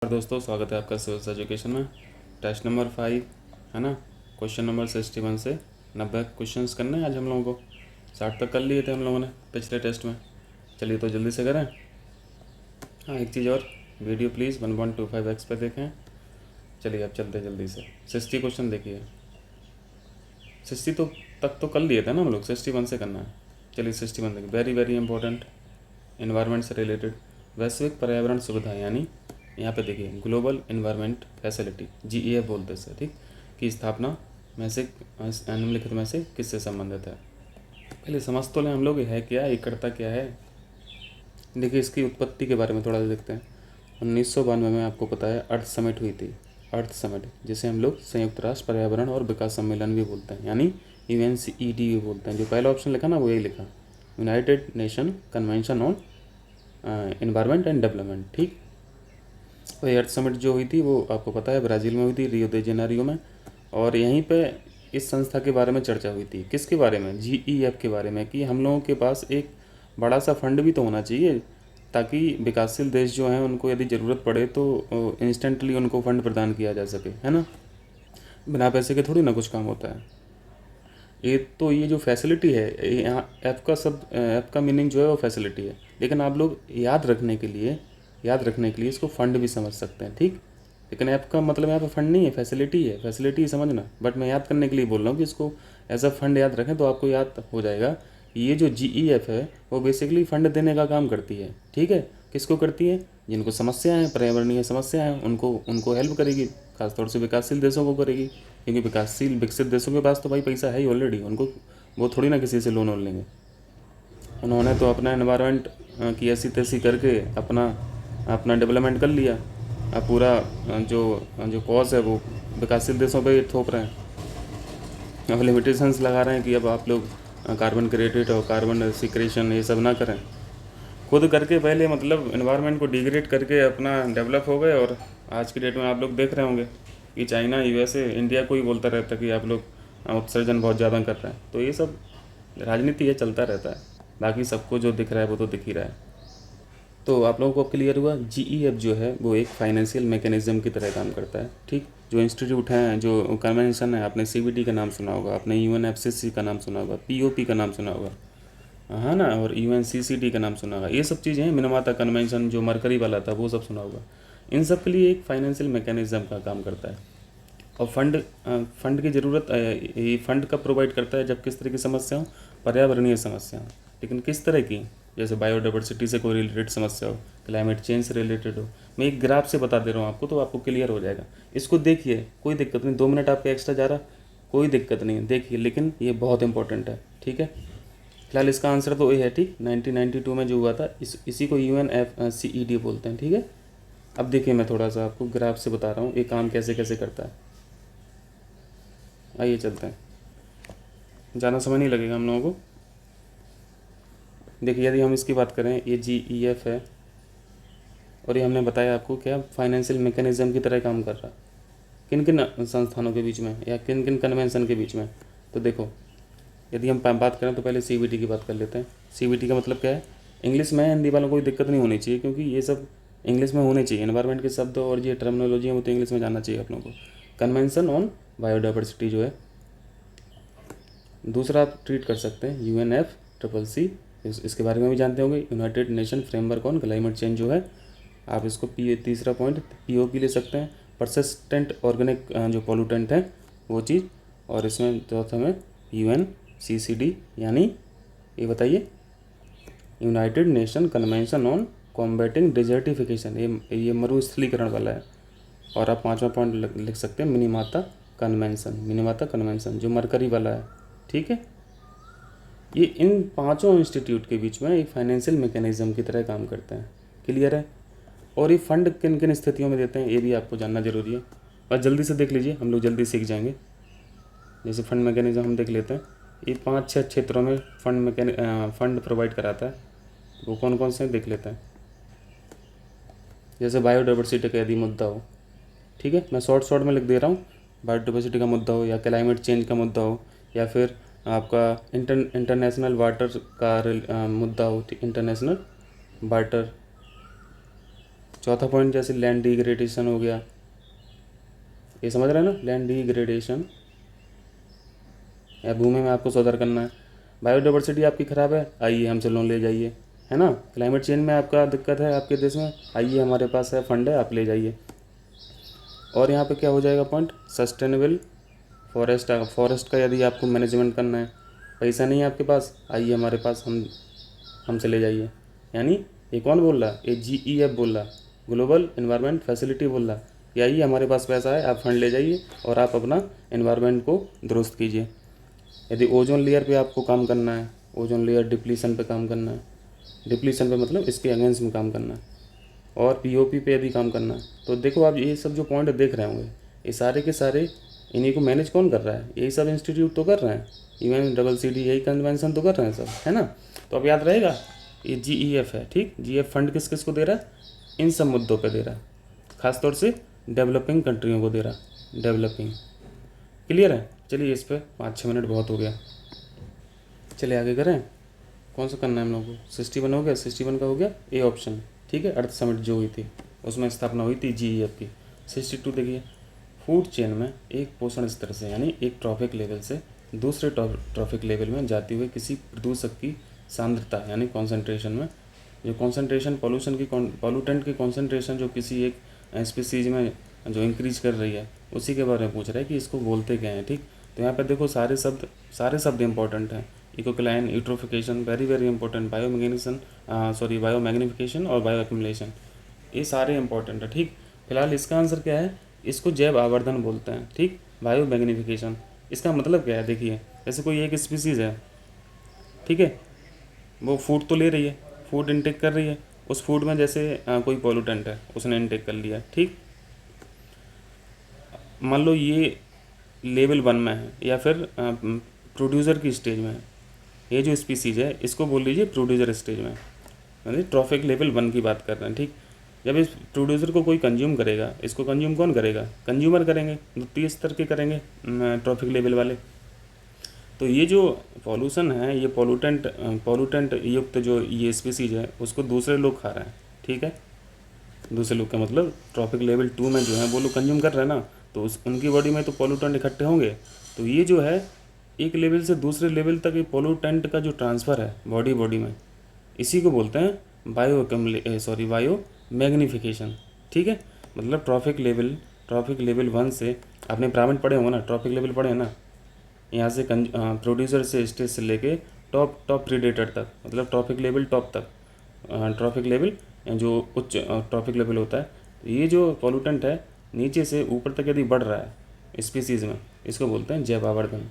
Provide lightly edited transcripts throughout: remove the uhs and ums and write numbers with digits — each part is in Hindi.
दोस्तों, स्वागत है आपका सिविल्स एजुकेशन में। टेस्ट नंबर 5 है ना। क्वेश्चन नंबर 61 से 90 क्वेश्चंस करने हैं आज हम लोगों को। 60 तक कर लिए थे हम लोगों ने पिछले टेस्ट में। चलिए तो जल्दी से करें। हाँ, एक चीज़ और, वीडियो प्लीज़ 1.25x पे देखें। चलिए अब चलते जल्दी से। 60 क्वेश्चन देखिए। 60 तो तक तो कर लिए थे ना हम लोग, 61 से करना है। चलिए 61 देखिए। वेरी वेरी इंपॉर्टेंट, एनवायरनमेंट से रिलेटेड वैश्विक पर्यावरण सुविधा, यानी यहाँ पे देखिए ग्लोबल इन्वायरमेंट फैसिलिटी GEF बोलते हैं, ठीक, की स्थापना में से निम्नलिखित में से किससे संबंधित है। पहले समझ तो लें हम लोग है क्या, ये करता क्या है। देखिए इसकी उत्पत्ति के बारे में थोड़ा सा देखते हैं। 1992 में आपको पता है अर्थ समिट हुई थी। अर्थ समिट, जिसे हम लोग संयुक्त राष्ट्र पर्यावरण और विकास सम्मेलन भी बोलते हैं, यानी UNCED भी बोलते हैं। जो पहला ऑप्शन लिखा ना वो यही लिखा, United nation convention on environment and development, ठीक। वही अर्थ समिट जो हुई थी वो आपको पता है ब्राज़ील में हुई थी, रियो दे जेनेरियो में। और यहीं पे इस संस्था के बारे में चर्चा हुई थी। किसके बारे में? GEF के बारे में, कि हम लोगों के पास एक बड़ा सा फंड भी तो होना चाहिए, ताकि विकासशील देश जो हैं उनको यदि ज़रूरत पड़े तो इंस्टेंटली उनको फंड प्रदान किया जा सके, है ना। बिना पैसे के थोड़ी ना कुछ काम होता है। ये जो फैसिलिटी है, यहाँ ऐप का मीनिंग जो है वो फैसिलिटी है, लेकिन आप लोग याद रखने के लिए इसको फंड भी समझ सकते हैं, ठीक। लेकिन ऐप का मतलब यहाँ पे फंड नहीं है, फैसिलिटी है, फैसिलिटी समझना। बट मैं याद करने के लिए बोल रहा हूँ कि इसको एज अ फंड याद रखें तो आपको याद हो जाएगा। ये जो GEF है वो बेसिकली फंड देने का काम करती है, ठीक है। किसको करती है? जिनको समस्या है, पर्यावरणीय समस्या है, उनको उनको हेल्प करेगी। खासतौर से विकासशील देशों को करेगी, क्योंकि विकसित देशों के पास तो भाई पैसा है ही ऑलरेडी। उनको वो थोड़ी ना किसी से लोन वोन लेंगे। उन्होंने तो अपना एनवायरनमेंट की ऐसी तैसी करके अपना अपना डेवलपमेंट कर लिया। अब पूरा जो जो कॉज है वो विकासशील देशों पे थोप रहे हैं। अब लिमिटेशंस लगा रहे हैं कि अब आप लोग कार्बन क्रेडिट और कार्बन सिक्रेशन ये सब ना करें। खुद करके पहले मतलब एनवायरनमेंट को डिग्रेड करके अपना डेवलप हो गए। और आज की डेट में आप लोग देख रहे होंगे कि चाइना USA इंडिया को ही बोलता रहता है कि आप लोग उत्सर्जन बहुत ज़्यादा कर रहे हैं। तो ये सब राजनीति है, चलता रहता है। बाकी सबको जो दिख रहा है वो तो दिख ही रहा है। तो आप लोगों को क्लियर हुआ, GEF जो है वो एक फाइनेंशियल मैकेनिज्म की तरह काम करता है, ठीक। जो इंस्टीट्यूट हैं, जो कन्वेंशन है, आपने CBT का नाम सुना होगा, आपने UNFCCC का नाम सुना होगा, POP का नाम सुना होगा, हाँ ना, और UNCCD का नाम सुना होगा। ये सब चीज़ें हैं, मिनमाता कन्वेंशन जो मरकरी वाला था वो सब सुना होगा। इन सब के लिए एक फाइनेंशियल मैकेनिज्म का काम करता है। और फंड की ज़रूरत ये फंड कब प्रोवाइड करता है? जब किस तरह की समस्या हो? पर्यावरणीय समस्या हो। लेकिन किस तरह की? जैसे बायोडाइवर्सिटी से कोई रिलेटेड समस्या हो, क्लाइमेट चेंज से रिलेटेड हो। मैं एक ग्राफ से बता दे रहा हूँ आपको, तो आपको क्लियर हो जाएगा। इसको देखिए, कोई दिक्कत नहीं, 2 मिनट आपका एक्स्ट्रा जा रहा, कोई दिक्कत नहीं है, देखिए। लेकिन ये बहुत इंपॉर्टेंट है, ठीक है। फिलहाल इसका आंसर तो ये है, ठीक। 1992 में जो हुआ था, इसी को UNFCED बोलते हैं, ठीक है। अब देखिए मैं थोड़ा सा आपको ग्राफ से बता रहा हूँ ये काम कैसे कैसे करता है। आइए चलते हैं, ज़्यादा समय नहीं लगेगा हम लोगों को। देखिए यदि हम इसकी बात करें, ये GEF है और ये हमने बताया आपको क्या फाइनेंशियल मैकेनिज्म की तरह काम कर रहा है। किन किन संस्थानों के बीच में या किन किन कन्वेंशन के बीच में? तो देखो, यदि हम बात करें तो पहले CBT की बात कर लेते हैं। CBT का मतलब क्या है? इंग्लिश में हिंदी वालों को कोई दिक्कत नहीं होनी चाहिए, क्योंकि ये सब इंग्लिश में होने चाहिए। एनवायरनमेंट के शब्द और ये टर्मिनोलॉजी है वो तो इंग्लिश में जानना चाहिए आप लोगों को। कन्वेंशन ऑन बायोडाइवर्सिटी जो है, दूसरा आप ट्रीट कर सकते हैं UNFCCC, इसके बारे में भी जानते होंगे, United nation framework on climate change जो है। आप इसको तीसरा पॉइंट POP ले सकते हैं, परसिस्टेंट ऑर्गेनिक जो पोल्यूटेंट हैं वो चीज़। और इसमें चौथा में UNCCD, यानी ये बताइए, United nation convention on combating desertification, ये मरुस्थलीकरण वाला है। और आप पांचवा पॉइंट लिख सकते हैं मिनीमाता कन्वेंशन जो मरकरी वाला है, ठीक है। ये इन पांचों इंस्टीट्यूट के बीच में एक फाइनेंशियल मैकेनिज्म की तरह काम करते हैं, क्लियर है। और ये फंड किन किन स्थितियों में देते हैं ये भी आपको जानना जरूरी है। बस जल्दी से देख लीजिए, हम लोग जल्दी सीख जाएंगे। जैसे फंड मैकेनिज्म हम देख लेते हैं, ये 5-6 क्षेत्रों में फंड प्रोवाइड कराता है। वो कौन कौन से देख लेते हैं। जैसे बायोडाइवर्सिटी का यदि मुद्दा हो, ठीक है, मैं शॉर्ट में लिख दे रहा हूँ। बायोडाइवर्सिटी का मुद्दा हो, या क्लाइमेट चेंज का मुद्दा हो, या फिर आपका इंटरनेशनल वाटर का मुद्दा हो, इंटरनेशनल वाटर चौथा पॉइंट जैसे लैंड डिग्रेडेशन हो गया, ये समझ रहे हैं ना, लैंड डिग्रेडेशन या भूमि में आपको सुधार करना है। बायोडाइवर्सिटी आपकी ख़राब है, आइए हमसे लोन ले जाइए, है ना। क्लाइमेट चेंज में आपका दिक्कत है आपके देश में, आइए हमारे पास है फंड है, आप ले जाइए। और यहाँ पे क्या हो जाएगा पॉइंट, सस्टेनेबल फॉरेस्ट का यदि आपको मैनेजमेंट करना है, पैसा नहीं है आपके पास, आइए हमारे पास, हमसे ले जाइए। यानी ये कौन बोल रहा है, ये GEF बोल रहा, ग्लोबल इन्वायरमेंट फैसिलिटी बोल रहा कि आइए हमारे पास पैसा है, आप फंड ले जाइए और आप अपना इन्वायरमेंट को दुरुस्त कीजिए। यदि ओजोन लेयर पे आपको काम करना है, ओजोन लेयर डिप्लीशन पे काम करना है, डिप्लीशन पे मतलब इसके अगेंस्ट में काम करना है, और POP पे यदि काम करना है, तो देखो आप ये सब जो पॉइंट देख रहे होंगे, ये सारे के सारे इन्हीं को मैनेज कौन कर रहा है, यही सब इंस्टीट्यूट तो कर रहे हैं, UNCCC यही कन्वेंशन तो कर रहे हैं सब, है ना। तो अब याद रहेगा ये GEF है, ठीक। GEF फंड किस किस को दे रहा है, इन सब मुद्दों पे दे रहा है, खासतौर से डेवलपिंग कंट्रियों को दे रहा है, डेवलपिंग। क्लियर है। चलिए इस पर 5-6 मिनट बहुत हो गया, चलिए आगे करें। कौन सा करना है हम लोग को, 61 हो गया, 61 का हो गया ए ऑप्शन, ठीक है। अर्थ समिट जो हुई थी उसमें स्थापना हुई थी GEF की। 62 देखिए, फूड चेन में एक पोषण स्तर से यानी एक ट्रॉफिक लेवल से दूसरे ट्रॉफिक लेवल में जाती हुई किसी प्रदूषक की सांद्रता यानी कॉन्सेंट्रेशन में, जो कॉन्सेंट्रेशन पॉल्यूटेंट की कॉन्सेंट्रेशन जो किसी एक स्पीसीज में जो इंक्रीज कर रही है, उसी के बारे में पूछ रहा है कि इसको बोलते क्या हैं, ठीक। तो यहाँ पर देखो सारे शब्द इंपॉर्टेंट हैं। इकोक्लाइन, eutrophication, very very important, bio magnification और बायो एक्यूमुलेशन, ये सारे इंपॉर्टेंट है, ठीक। फिलहाल इसका आंसर क्या है, इसको जैव आवर्धन बोलते हैं, ठीक। बायो मैग्निफिकेशन इसका मतलब क्या है, देखिए जैसे कोई एक स्पीसीज़ है, ठीक है, वो फूड तो ले रही है, फूड इनटेक कर रही है, उस फूड में जैसे कोई पॉल्यूटेंट है उसने इनटेक कर लिया, ठीक। मान लो ये लेवल 1 में है या फिर प्रोड्यूसर की स्टेज में है, ये जो स्पीसीज है इसको बोल लीजिए प्रोड्यूसर स्टेज में, यानी ट्रॉफिक लेवल 1 की बात कर रहे हैं, ठीक। जब इस प्रोड्यूसर को कोई कंज्यूम करेगा, इसको कंज्यूम कौन करेगा, कंज्यूमर करेंगे, द्वितीय स्तर के करेंगे ट्रॉफिक लेवल वाले। तो ये जो पॉल्यूशन है, ये पॉल्यूटेंट युक्त जो ये स्पीसीज है उसको दूसरे लोग खा रहे हैं, ठीक है। दूसरे लोग का मतलब ट्रॉफिक लेवल 2 में जो है वो लोग कंज्यूम कर रहे हैं ना, तो उनकी बॉडी में तो पॉल्यूटेंट इकट्ठे होंगे। तो ये जो है एक लेवल से दूसरे लेवल तक ये पॉल्यूटेंट का जो ट्रांसफ़र है बॉडी में, इसी को बोलते हैं बायो मैग्निफिकेशन, ठीक है। मतलब ट्रॉफिक लेवल 1 से आपने प्राइवेट पढ़े होंगे ना, ट्रॉफिक लेवल पढ़े हैं ना, यहाँ से प्रोड्यूसर से स्टेज से लेके टॉप प्रीडेटर तक, मतलब ट्रॉफिक लेवल टॉप तक, ट्रॉफिक लेवल जो उच्च ट्रॉफिक लेवल होता है। तो ये जो पॉल्यूटेंट है नीचे से ऊपर तक यदि बढ़ रहा है स्पीसीज़ में, इसको बोलते हैं जैव आवर्धन।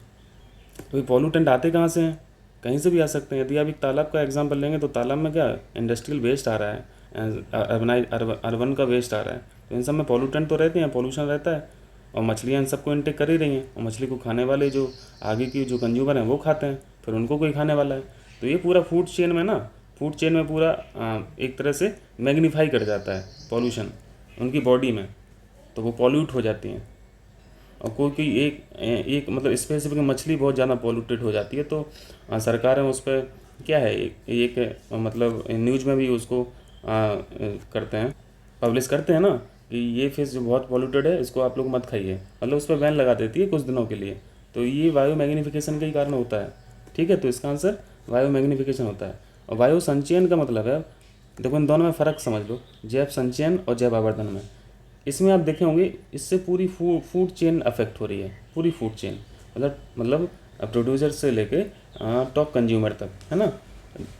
तो ये पॉल्यूटेंट आते कहाँ से हैं, कहीं से भी आ सकते हैं। यदि आप एक तालाब का एग्जांपल लेंगे तो तालाब में क्या इंडस्ट्रियल वेस्ट आ रहा है, अर्बन का वेस्ट आ रहा है, तो इन सब में पॉल्यूटेंट तो रहते हैं, पॉल्यूशन रहता है, और मछलियाँ इन सबको इंटेक कर ही रही हैं, और मछली को खाने वाले जो आगे की जो कंज्यूमर हैं वो खाते हैं, फिर उनको कोई खाने वाला है। तो ये पूरा फूड चेन में पूरा एक तरह से मैग्नीफाई कर जाता है पॉल्यूशन उनकी बॉडी में, तो वो पॉल्यूट हो जाती हैं। और कोई एक मतलब स्पेसिफिक मछली बहुत ज़्यादा पॉल्यूटेड हो जाती है, तो सरकारें उस पर क्या है मतलब न्यूज़ में भी उसको करते हैं, पब्लिश करते हैं ना कि ये फिश जो बहुत पॉल्यूटेड है इसको आप लोग मत खाइए, मतलब उस पर बैन लगा देती है कुछ दिनों के लिए। तो ये वायु मैग्निफिकेशन के ही कारण होता है, ठीक है। तो इसका आंसर वायु मैग्निफिकेशन होता है। और वायु संचयन का मतलब है, देखो इन दोनों में फ़र्क समझ लो, जैव संचयन और जैव आवर्धन में। इसमें आप देखे होंगे इससे पूरी फूड चेन अफेक्ट हो रही है, पूरी फूड चेन, मतलब प्रोड्यूसर से लेके टॉप कंज्यूमर तक, है ना।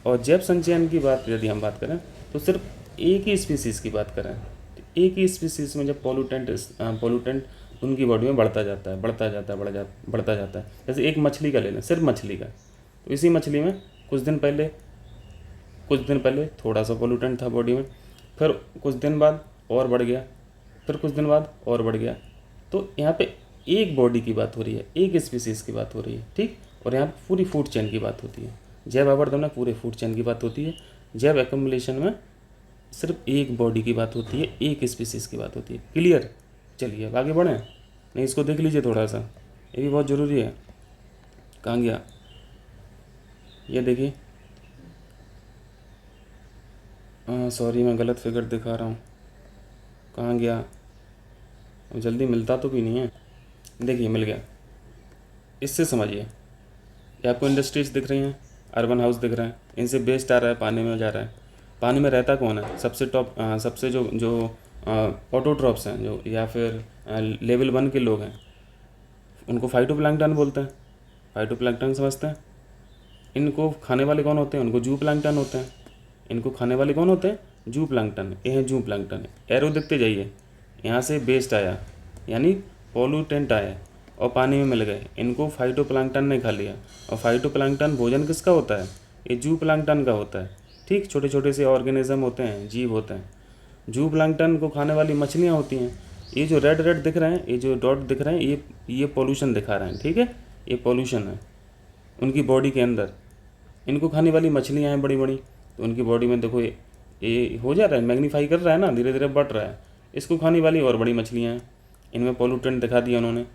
और जैव संचयन की बात यदि हम बात करें तो सिर्फ एक ही स्पीसीज़ की बात करें, तो एक ही स्पीसीज़ में जब पॉल्यूटेंट उनकी बॉडी में बढ़ता जाता है, जैसे एक मछली का ले लें, सिर्फ मछली का, तो इसी मछली में कुछ दिन पहले थोड़ा सा पॉल्यूटेंट था बॉडी में, फिर कुछ दिन बाद और बढ़ गया, फिर कुछ दिन बाद और बढ़ गया। तो यहाँ पे एक बॉडी की बात हो रही है, एक स्पीसीज़ की बात हो रही है, ठीक। और यहाँ पे पूरी फूड चेन की बात होती है। जैव आवर्धन में पूरे फूड चेन की बात होती है, जैव एक्युमुलेशन में सिर्फ एक बॉडी की बात होती है, एक स्पीसीज़ की बात होती है। क्लियर। चलिए अब आगे बढ़ें, नहीं इसको देख लीजिए थोड़ा सा, ये भी बहुत ज़रूरी है। कहाँ गया, ये देखिए, सॉरी मैं गलत फिगर दिखा रहा हूँ, कहाँ गया, अब जल्दी मिलता तो भी नहीं है। देखिए मिल गया। इससे समझिए, ये आपको इंडस्ट्रीज दिख रही हैं, अर्बन हाउस दिख रहे हैं, इनसे वेस्ट आ रहा है, पानी में जा रहा है। पानी में रहता कौन है? सबसे टॉप सबसे जो जो ऑटोट्रॉप्स हैं जो, या फिर लेवल 1 के लोग हैं, उनको फाइटोप्लैंक्टन बोलते हैं। फाइटोप्लैंक्टन समझते हैं? इनको खाने वाले कौन होते हैं? उनको जू प्लैंक्टन होते हैं। इनको खाने वाले कौन होते हैं? जू प्लैंक्टन। ये हैं जू प्लैंक्टन। एरो देखते जाइए, यहाँ से वेस्ट आया यानी पोल्यूटेंट आया और पानी में मिल गए, इनको फाइटोप्लैंक्टन ने खा लिया। और फाइटोप्लैंक्टन भोजन किसका होता है? ये जू प्लैंक्टन का होता है। ठीक, छोटे छोटे से ऑर्गेनिज्म होते हैं, जीव होते हैं। जू प्लैंक्टन को खाने वाली मछलियाँ होती हैं। ये जो रेड रेड दिख रहे हैं, ये जो डॉट दिख रहे हैं, ये पोल्यूशन दिखा रहे हैं। ठीक है, ये पोल्यूशन है उनकी बॉडी के अंदर। इनको खाने वाली मछलियाँ हैं बड़ी बड़ी, तो उनकी बॉडी में देखो ये हो जा रहा है, मैग्नीफाई कर रहा है ना, धीरे धीरे बढ़ रहा है। इसको खाने वाली और बड़ी मछलियाँ हैं, इनमें पोल्यूटेंट दिखा दिया उन्होंने।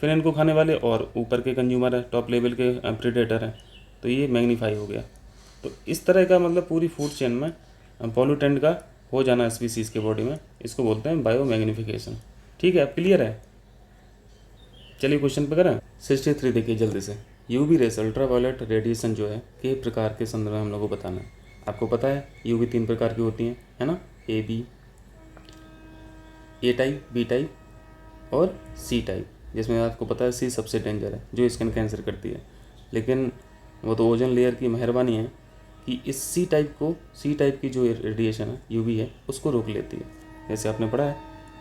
फिर इनको खाने वाले और ऊपर के कंज्यूमर है, टॉप लेवल के प्रीडेटर हैं, तो ये मैग्नीफाई हो गया। तो इस तरह का मतलब पूरी फूड चेन में पोल्यूटेंट का हो जाना स्पीसीज़ के बॉडी में, इसको बोलते हैं बायो मैग्नीफिकेशन। ठीक है, अब क्लियर है? चलिए क्वेश्चन पे करें। 63 देखिए जल्दी से। यूवी रेस, अल्ट्रावायलेट रेडिएशन जो है के प्रकार के संदर्भ में हम लोग को बताना है। आपको पता है यूवी 3 प्रकार की होती हैं, है ना? ए टाइप, बी टाइप और सी टाइप, जिसमें आपको पता है सी सबसे डेंजर है, जो स्किन कैंसर करती है। लेकिन वो तो ओजोन लेयर की मेहरबानी है कि इस सी टाइप की जो रेडिएशन है, यूवी है, उसको रोक लेती है। जैसे आपने पढ़ा है,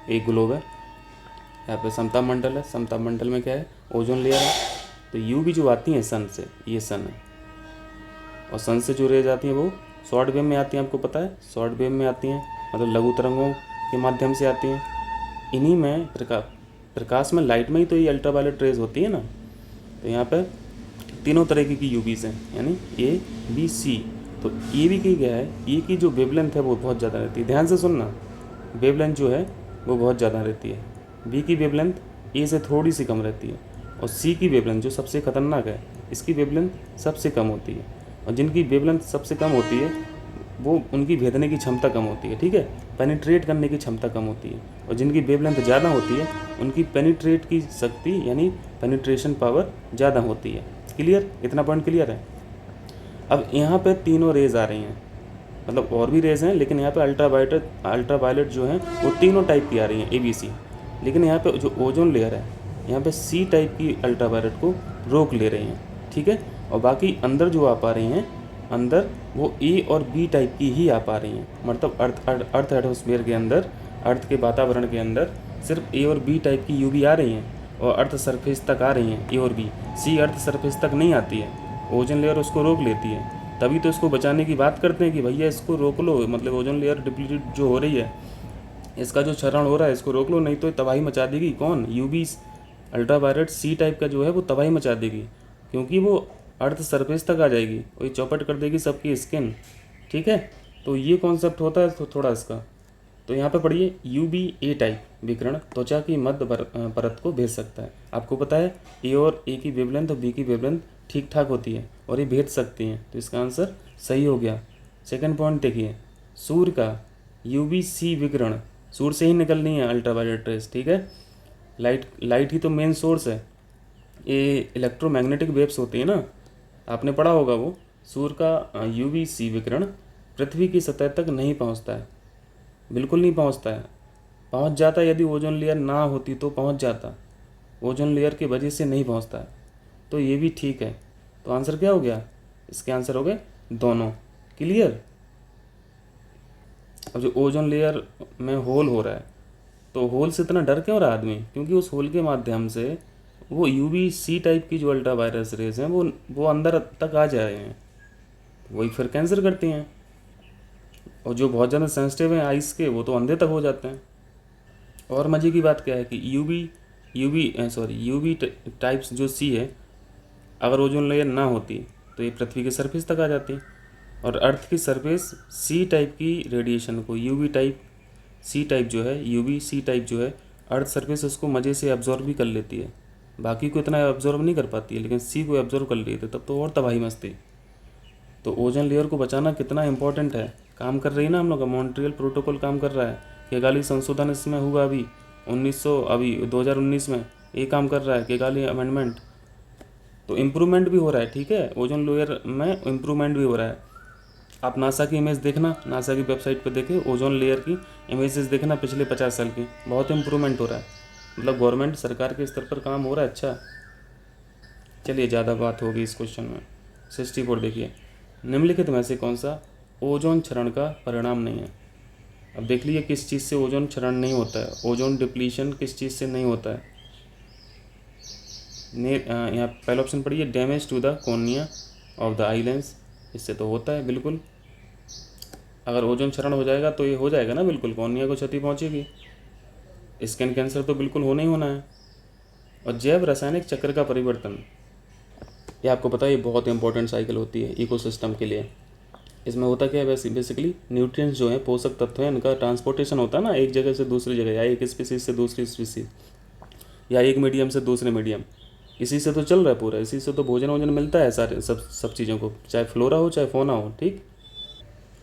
एक ग्लोब है, यहाँ पे समताप मंडल है, समताप मंडल में क्या है? ओजोन लेयर है। तो यूवी जो आती है सन से, ये सन है, और सन से जो रेज आती हैं वो शॉर्ट वेव में आती हैं। आपको पता है शॉर्ट वेव में आती हैं, मतलब लघु तरंगों के माध्यम से आती हैं। इन्हीं में प्रकाश में, लाइट में ही तो ये अल्ट्रावायलेट रेज होती है ना। तो यहाँ पे तीनों तरीके की यूवीज़ हैं, यानी ए, बी, सी। तो ए बी की क्या है, ए की जो वेवलेंथ है वो बहुत ज़्यादा रहती है। ध्यान से सुनना, वेवलेंथ जो है वो बहुत ज़्यादा रहती है। बी की वेवलेंथ ए से थोड़ी सी कम रहती है। और सी की वेवलेंथ जो सबसे खतरनाक है, इसकी वेवलेंथ सबसे कम होती है। और जिनकी वेवलेंथ सबसे कम होती है वो उनकी भेदने की क्षमता कम होती है। ठीक है, पेनिट्रेट करने की क्षमता कम होती है। और जिनकी वेवलेंथ ज़्यादा होती है उनकी पेनिट्रेट की शक्ति यानी पेनिट्रेशन पावर ज़्यादा होती है। क्लियर? इतना पॉइंट क्लियर है? अब यहाँ पे तीनों रेज आ रही हैं, मतलब और भी रेज हैं, लेकिन यहाँ पे अल्ट्रावायलेट जो है वो तीनों टाइप की आ रही हैं, ए बी सी। लेकिन यहाँ पे जो ओजोन लेयर है, यहाँ पे सी टाइप की अल्ट्रावायलेट को रोक ले रही हैं। ठीक है, और बाकी अंदर जो आ पा रही हैं, अंदर वो ए और बी टाइप की ही आ पा रही हैं। मतलब अर्थ एटमॉस्फेयर के अंदर, अर्थ के वातावरण के अंदर सिर्फ ए और बी टाइप की यूवी आ रही हैं, और अर्थ सरफेस तक आ रही हैं ए और बी। सी अर्थ सरफेस तक नहीं आती है, ओजोन लेयर उसको रोक लेती है। तभी तो इसको बचाने की बात करते हैं कि भैया इसको रोक लो, मतलब ओजोन लेयर डिप्लीटेड जो हो रही है, इसका जो क्षरण हो रहा है इसको रोक लो, नहीं तो तबाही मचा देगी। कौन? यूवी अल्ट्रावायलेट सी टाइप का जो है वो तबाही मचा देगी, क्योंकि वो अर्थ सरफेस तक आ जाएगी, वही चौपट कर देगी सबकी स्किन। ठीक है, तो ये कॉन्सेप्ट होता है तो थोड़ा इसका। तो यहाँ पे पढ़िए, यूवी ए टाइप विकिरण त्वचा की मध्य परत को भेद सकता है। आपको पता है ए और ए की वेवलेंथ और बी की वेवलेंथ ठीक ठाक होती है और ये भेद सकती हैं, तो इसका आंसर सही हो गया। सेकंड पॉइंट देखिए, सूर्य का यूवी सी विकिरण, सूर्य से ही निकलनी है अल्ट्रावायलेट रेस। ठीक है, लाइट ही तो मेन सोर्स है। ये इलेक्ट्रोमैग्नेटिक वेव्स होती है ना, आपने पढ़ा होगा वो। सूर्य का यूवी सी विकिरण पृथ्वी की सतह तक नहीं पहुंचता है, बिल्कुल नहीं पहुंचता है। पहुंच जाता यदि ओजोन लेयर ना होती तो पहुंच जाता, ओजोन लेयर की वजह से नहीं पहुंचता है। तो ये भी ठीक है। तो आंसर क्या हो गया? इसके आंसर हो गए दोनों। क्लियर? अब जो ओजोन लेयर में होल हो रहा है, तो होल से इतना डर क्यों रहा आदमी? क्योंकि उस होल के माध्यम से वो यूवी सी टाइप की जो अल्ट्रावायलेट रेज हैं वो अंदर तक आ जा रहे हैं, वही फिर कैंसर करती हैं। और जो बहुत ज़्यादा सेंसिटिव हैं आइस के, वो तो अंधे तक हो जाते हैं। और मज़े की बात क्या है कि यूवी टाइप्स जो सी है, अगर ओजोन लेयर ना होती तो ये पृथ्वी के सरफेस तक आ जाती, और अर्थ की सरफेस सी टाइप की रेडिएशन को यूवी सी टाइप जो है अर्थ सरफेस उसको मज़े से एब्जॉर्ब भी कर लेती है। बाकी को इतना एब्जॉर्ब नहीं कर पाती है, लेकिन सी को एब्जॉर्ब कर लेती है, तब तो और तबाही मचती। तो ओजोन लेयर को बचाना कितना इंपॉर्टेंट है, काम कर रही है ना हम लोग का, मॉन्ट्रियल प्रोटोकॉल काम कर रहा है। किगाली संशोधन इसमें हुआ अभी 2019 में, ये काम कर रहा है किगाली अमेंडमेंट। तो इम्प्रूवमेंट भी हो रहा है, ठीक है, ओजोन लेयर में इम्प्रूवमेंट भी हो रहा है। आप नासा की इमेज देखना, नासा की वेबसाइट पे देखें, ओजोन लेयर की इमेजेस देखना पिछले 50 साल की, बहुत इम्प्रूवमेंट हो रहा है। मतलब गवर्नमेंट सरकार के स्तर पर काम हो रहा है। अच्छा चलिए, ज़्यादा बात होगी इस क्वेश्चन में। 64 देखिए, निम्नलिखित में से कौन सा ओजोन क्षरण का परिणाम नहीं है। अब देख लीजिए किस चीज़ से ओजोन क्षरण नहीं होता है, ओजोन डिप्लीशन किस चीज़ से नहीं होता है। यहाँ पहला ऑप्शन पढ़िए, damage to the cornea of the eye lens, इससे तो होता है बिल्कुल। अगर ओजोन क्षरण हो जाएगा तो ये हो जाएगा ना, बिल्कुल कॉर्निया को क्षति पहुंचेगी। स्किन कैंसर तो बिल्कुल होना ही होना है। और जैव रासायनिक चक्र का परिवर्तन, ये आपको पता है ये बहुत इंपॉर्टेंट साइकिल होती है इकोसिस्टम के लिए। इसमें होता क्या है, वैसे बेसिकली न्यूट्रिएंट्स जो हैं, पोषक तत्व हैं, इनका ट्रांसपोर्टेशन होता है ना, एक जगह से दूसरी जगह, या एक स्पीसीज से दूसरी स्पीसीज, या एक मीडियम से दूसरे मीडियम। इसी से तो चल रहा है पूरा, इसी से तो भोजन वोजन मिलता है सारे सब चीज़ों को, चाहे फ्लोरा हो चाहे फोना हो, ठीक।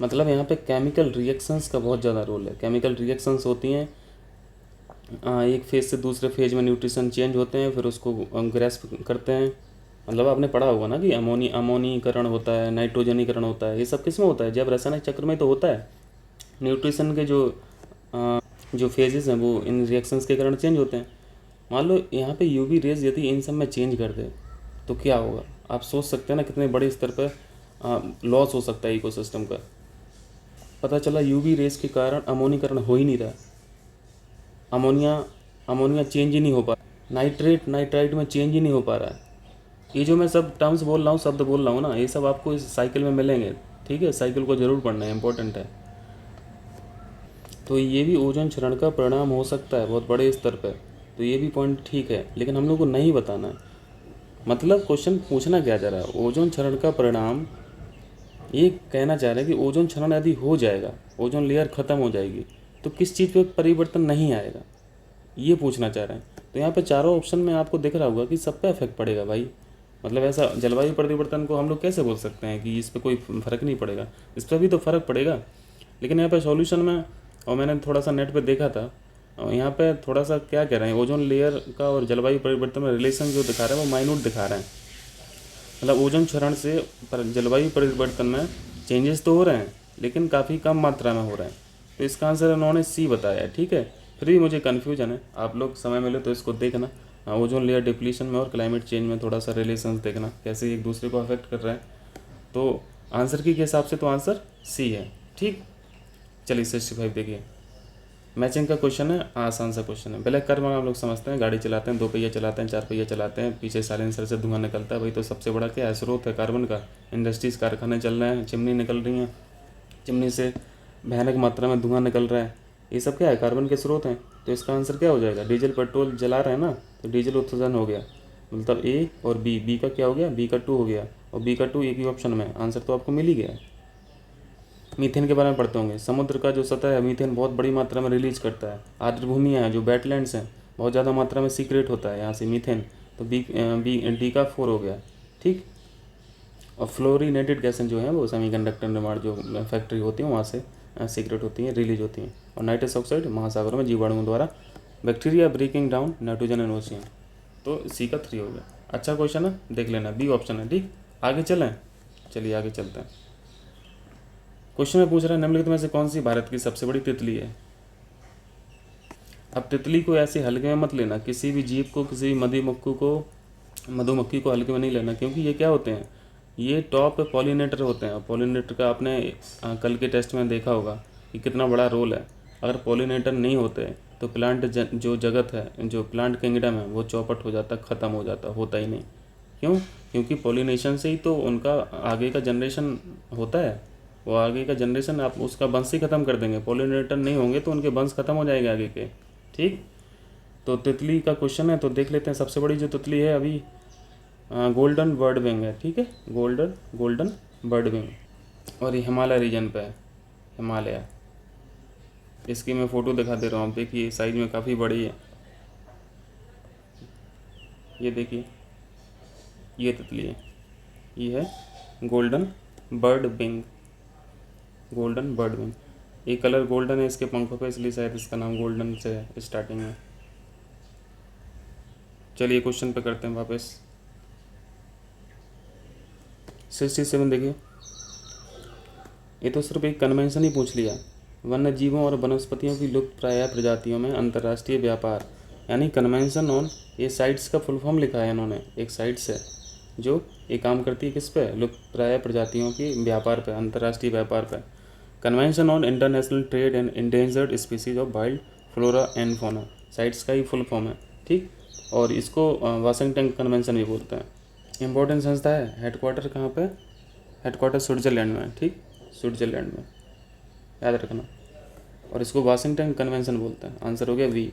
मतलब यहाँ पे केमिकल रिएक्शंस का बहुत ज़्यादा रोल है। केमिकल रिएक्शंस होती हैं, एक फेज से दूसरे फेज में न्यूट्रिशन चेंज होते हैं, फिर उसको ग्रेस्प करते हैं। मतलब आपने पढ़ा होगा ना कि अमोनीकरण होता है, नाइट्रोजनीकरण होता है, ये सब किस में होता है, जब रासायनिक चक्र में तो होता है। न्यूट्रिशन के जो फेजेस हैं वो इन रिएक्शंस के कारण चेंज होते हैं। मान लो यहाँ पे यूवी रेज यदि इन सब में चेंज कर दे तो क्या होगा, आप सोच सकते हैं ना कितने बड़े स्तर पर लॉस हो सकता है इकोसिस्टम का। पता चला यूवी रेज के कारण अमोनीकरण हो ही नहीं रहा, अमोनिया अमोनिया चेंज ही नहीं हो पा रहा, नाइट्राइट में चेंज ही नहीं हो पा रहा है। ये जो मैं सब टर्म्स बोल रहा हूँ, शब्द बोल रहा हूँ ना, ये सब आपको इस साइकिल में मिलेंगे, ठीक है। साइकिल को ज़रूर पढ़ना है, इंपॉर्टेंट है। तो ये भी ओजोन क्षरण का परिणाम हो सकता है बहुत बड़े स्तर पर, तो ये भी पॉइंट ठीक है, लेकिन हम लोग को नहीं बताना है। मतलब क्वेश्चन पूछना क्या चाह रहा है, ओजोन क्षरण का परिणाम, ये कहना चाह रहे हैं कि ओजोन क्षरण यदि हो जाएगा, ओजोन लेयर ख़त्म हो जाएगी, तो किस चीज़ पे परिवर्तन नहीं आएगा, ये पूछना चाह रहे हैं। तो यहाँ पे चारों ऑप्शन में आपको दिख रहा होगा कि सब पे इफेक्ट पड़ेगा भाई। मतलब ऐसा जलवायु परिवर्तन को हम लोग कैसे बोल सकते हैं कि इस पर कोई फ़र्क नहीं पड़ेगा, इस पर भी तो फ़र्क पड़ेगा। लेकिन यहाँ पे सॉल्यूशन में, और मैंने थोड़ा सा नेट पे देखा था, और यहाँ पे थोड़ा सा क्या कह रहे हैं, ओजोन लेयर का और जलवायु परिवर्तन में रिलेशन जो दिखा रहे हैं वो माइन्यूट दिखा रहे हैं। मतलब ओजोन क्षरण से जलवायु परिवर्तन में चेंजेस तो हो रहे हैं, लेकिन काफ़ी कम मात्रा में हो रहे हैं। तो इसका आंसर इन्होंने सी बताया है, ठीक है। फिर भी मुझे कन्फ्यूजन है, आप लोग समय मिले तो इसको देखना, ओजोन लेयर डिप्लीशन में और क्लाइमेट चेंज में थोड़ा सा रिलेशन देखना, कैसे एक दूसरे को अफेक्ट कर रहा है। तो आंसर की के हिसाब से तो आंसर सी है, ठीक। चलिए 65 देखिए, मैचिंग का क्वेश्चन है, आसान सा क्वेश्चन है। ब्लैक कार्बन आप लोग समझते हैं, गाड़ी चलाते हैं, 2 पहिया चलाते हैं, 4 पहिया चलाते हैं, पीछे साइलेंसर से धुआं निकलता है, भाई तो सबसे बड़ा क्या है, स्रोत है कार्बन का। इंडस्ट्रीज, कारखाने चल रहे हैं, चिमनी निकल रही हैं, चिमनी से भयानक मात्रा में धुआं निकल रहा है, ये सब क्या है, कार्बन के स्रोत हैं। तो इसका आंसर क्या हो जाएगा, डीजल पेट्रोल जला रहे हैं ना, तो डीजल उत्सर्जन हो गया। मतलब ए और बी का क्या हो गया, बी का 2 हो गया, और बी का 2 एक ही ऑप्शन में, आंसर तो आपको मिल ही गया। मीथेन के बारे में पढ़ते होंगे, समुद्र का जो सतह है मीथेन बहुत बड़ी मात्रा में रिलीज करता है। आर्द्र भूमियाँ हैं जो वेटलैंड्स हैं, बहुत ज़्यादा मात्रा में सीक्रेट होता है यहाँ से मीथेन। तो डी का 4 हो गया, ठीक। और फ्लोरिनेटेड गैसें जो हैं वो सेमीकंडक्टर निर्माण जो फैक्ट्री होती हैं वहाँ से सीक्रेट होती हैं, रिलीज होती हैं। और नाइट्रस ऑक्साइड महासागरों में जीवाणुओं द्वारा bacteria breaking down nitrogen and ocean. तो सी का 3 हो गया। अच्छा क्वेश्चन है, देख लेना, बी ऑप्शन है, ठीक। आगे चलें, चलिए आगे चलते हैं। क्वेश्चन में पूछ रहा है, निम्नलिखित में से कौन सी भारत की सबसे बड़ी तितली है। अब तितली को ऐसे हल्के में मत लेना, किसी भी जीव को, किसी भी मधुमक्खी को हल्के में नहीं लेना, क्योंकि ये क्या होते हैं, ये टॉप पॉलिनेटर होते हैं। और पॉलिनेटर का आपने कल के टेस्ट में देखा होगा कि कितना बड़ा रोल है। अगर पॉलिनेटर नहीं होते तो प्लांट जो जगत है, जो प्लांट किंगडम है, वो चौपट हो जाता, ख़त्म हो जाता, होता ही नहीं। क्यों, क्योंकि पॉलिनेशन से ही तो उनका आगे का जनरेशन होता है। वो आगे का जनरेशन आप उसका वंश ही ख़त्म कर देंगे, पॉलिनेटर नहीं होंगे तो उनके वंश ख़त्म हो जाएंगे आगे के, ठीक। तो तितली का क्वेश्चन है, तो देख लेते हैं। सबसे बड़ी जो तितली है अभी गोल्डन बर्ड विंग है, ठीक है, गोल्डन बर्ड विंग। और ये हिमालय रीजन पे है, हिमालय। इसकी मैं फ़ोटो दिखा दे रहा हूँ, देखिए साइज में काफ़ी बड़ी है। ये देखिए, ये तितली है, ये है golden bird wing, golden bird wing. ये कलर गोल्डन है इसके पंखों पे, इसलिए शायद इसका नाम गोल्डन से है स्टार्टिंग में। चलिए क्वेश्चन पे करते हैं वापस। 67 देखिए, ये तो सिर्फ एक कन्वेंशन ही पूछ लिया। वन्य जीवों और वनस्पतियों की लुप्त प्राय प्रजातियों में अंतर्राष्ट्रीय व्यापार, यानी कन्वेंशन ऑन, ये साइट्स का फुल फॉर्म लिखा है इन्होंने, एक साइट्स है जो ये काम करती है किस पे, लुप्त प्राय प्रजातियों की व्यापार पे, अंतर्राष्ट्रीय व्यापार पे। Convention on international trade and endangered species of wild flora and fauna, sites का ही फुल फॉर्म है, ठीक। और इसको वाशिंगटन कन्वेंशन भी बोलते हैं। इम्पोर्टेंट संस्था है, हेडक्वार्टर कहाँ पे, हेडक्वार्टर स्विट्जरलैंड में, ठीक, स्विट्जरलैंड में, याद रखना। और इसको वाशिंगटन कन्वेंशन बोलते हैं। आंसर हो गया वी।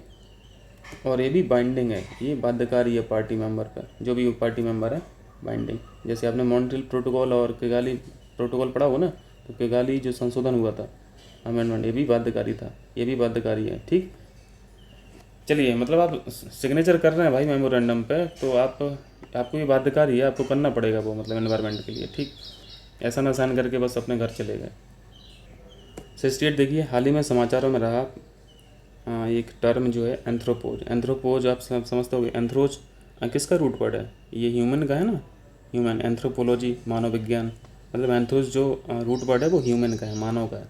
और ये भी बाइंडिंग है, ये बाध्यकारी है पार्टी मेंबर पर, जो भी पार्टी मेंबर है बाइंडिंग। जैसे आपने मॉन्ट्रियल प्रोटोकॉल और किगाली प्रोटोकॉल पढ़ा हो ना, तो किगाली जो संशोधन हुआ था अमेंडमेंट, ये भी बाध्यकारी था, ये भी बाध्यकारी है, ठीक। चलिए, मतलब आप सिग्नेचर कर रहे हैं भाई मेमोरेंडम पे, तो आपको ये बाध्यकारी है, आपको करना पड़ेगा वो, मतलब एनवायरनमेंट के लिए, ठीक। ऐसा ना साइन करके बस अपने घर चले गए। 68 देखिए, हाल ही में समाचारों में रहा एक टर्म जो है एंथ्रोपोज। एंथ्रोपोज आप समझते होंगे, एंथ्रोज किसका रूट वर्ड है, ये ह्यूमन का है ना, ह्यूमन। एंथ्रोपोलॉजी मानव विज्ञान, मतलब एंथ्रोज जो रूट वर्ड है वो ह्यूमन का है, मानव का है।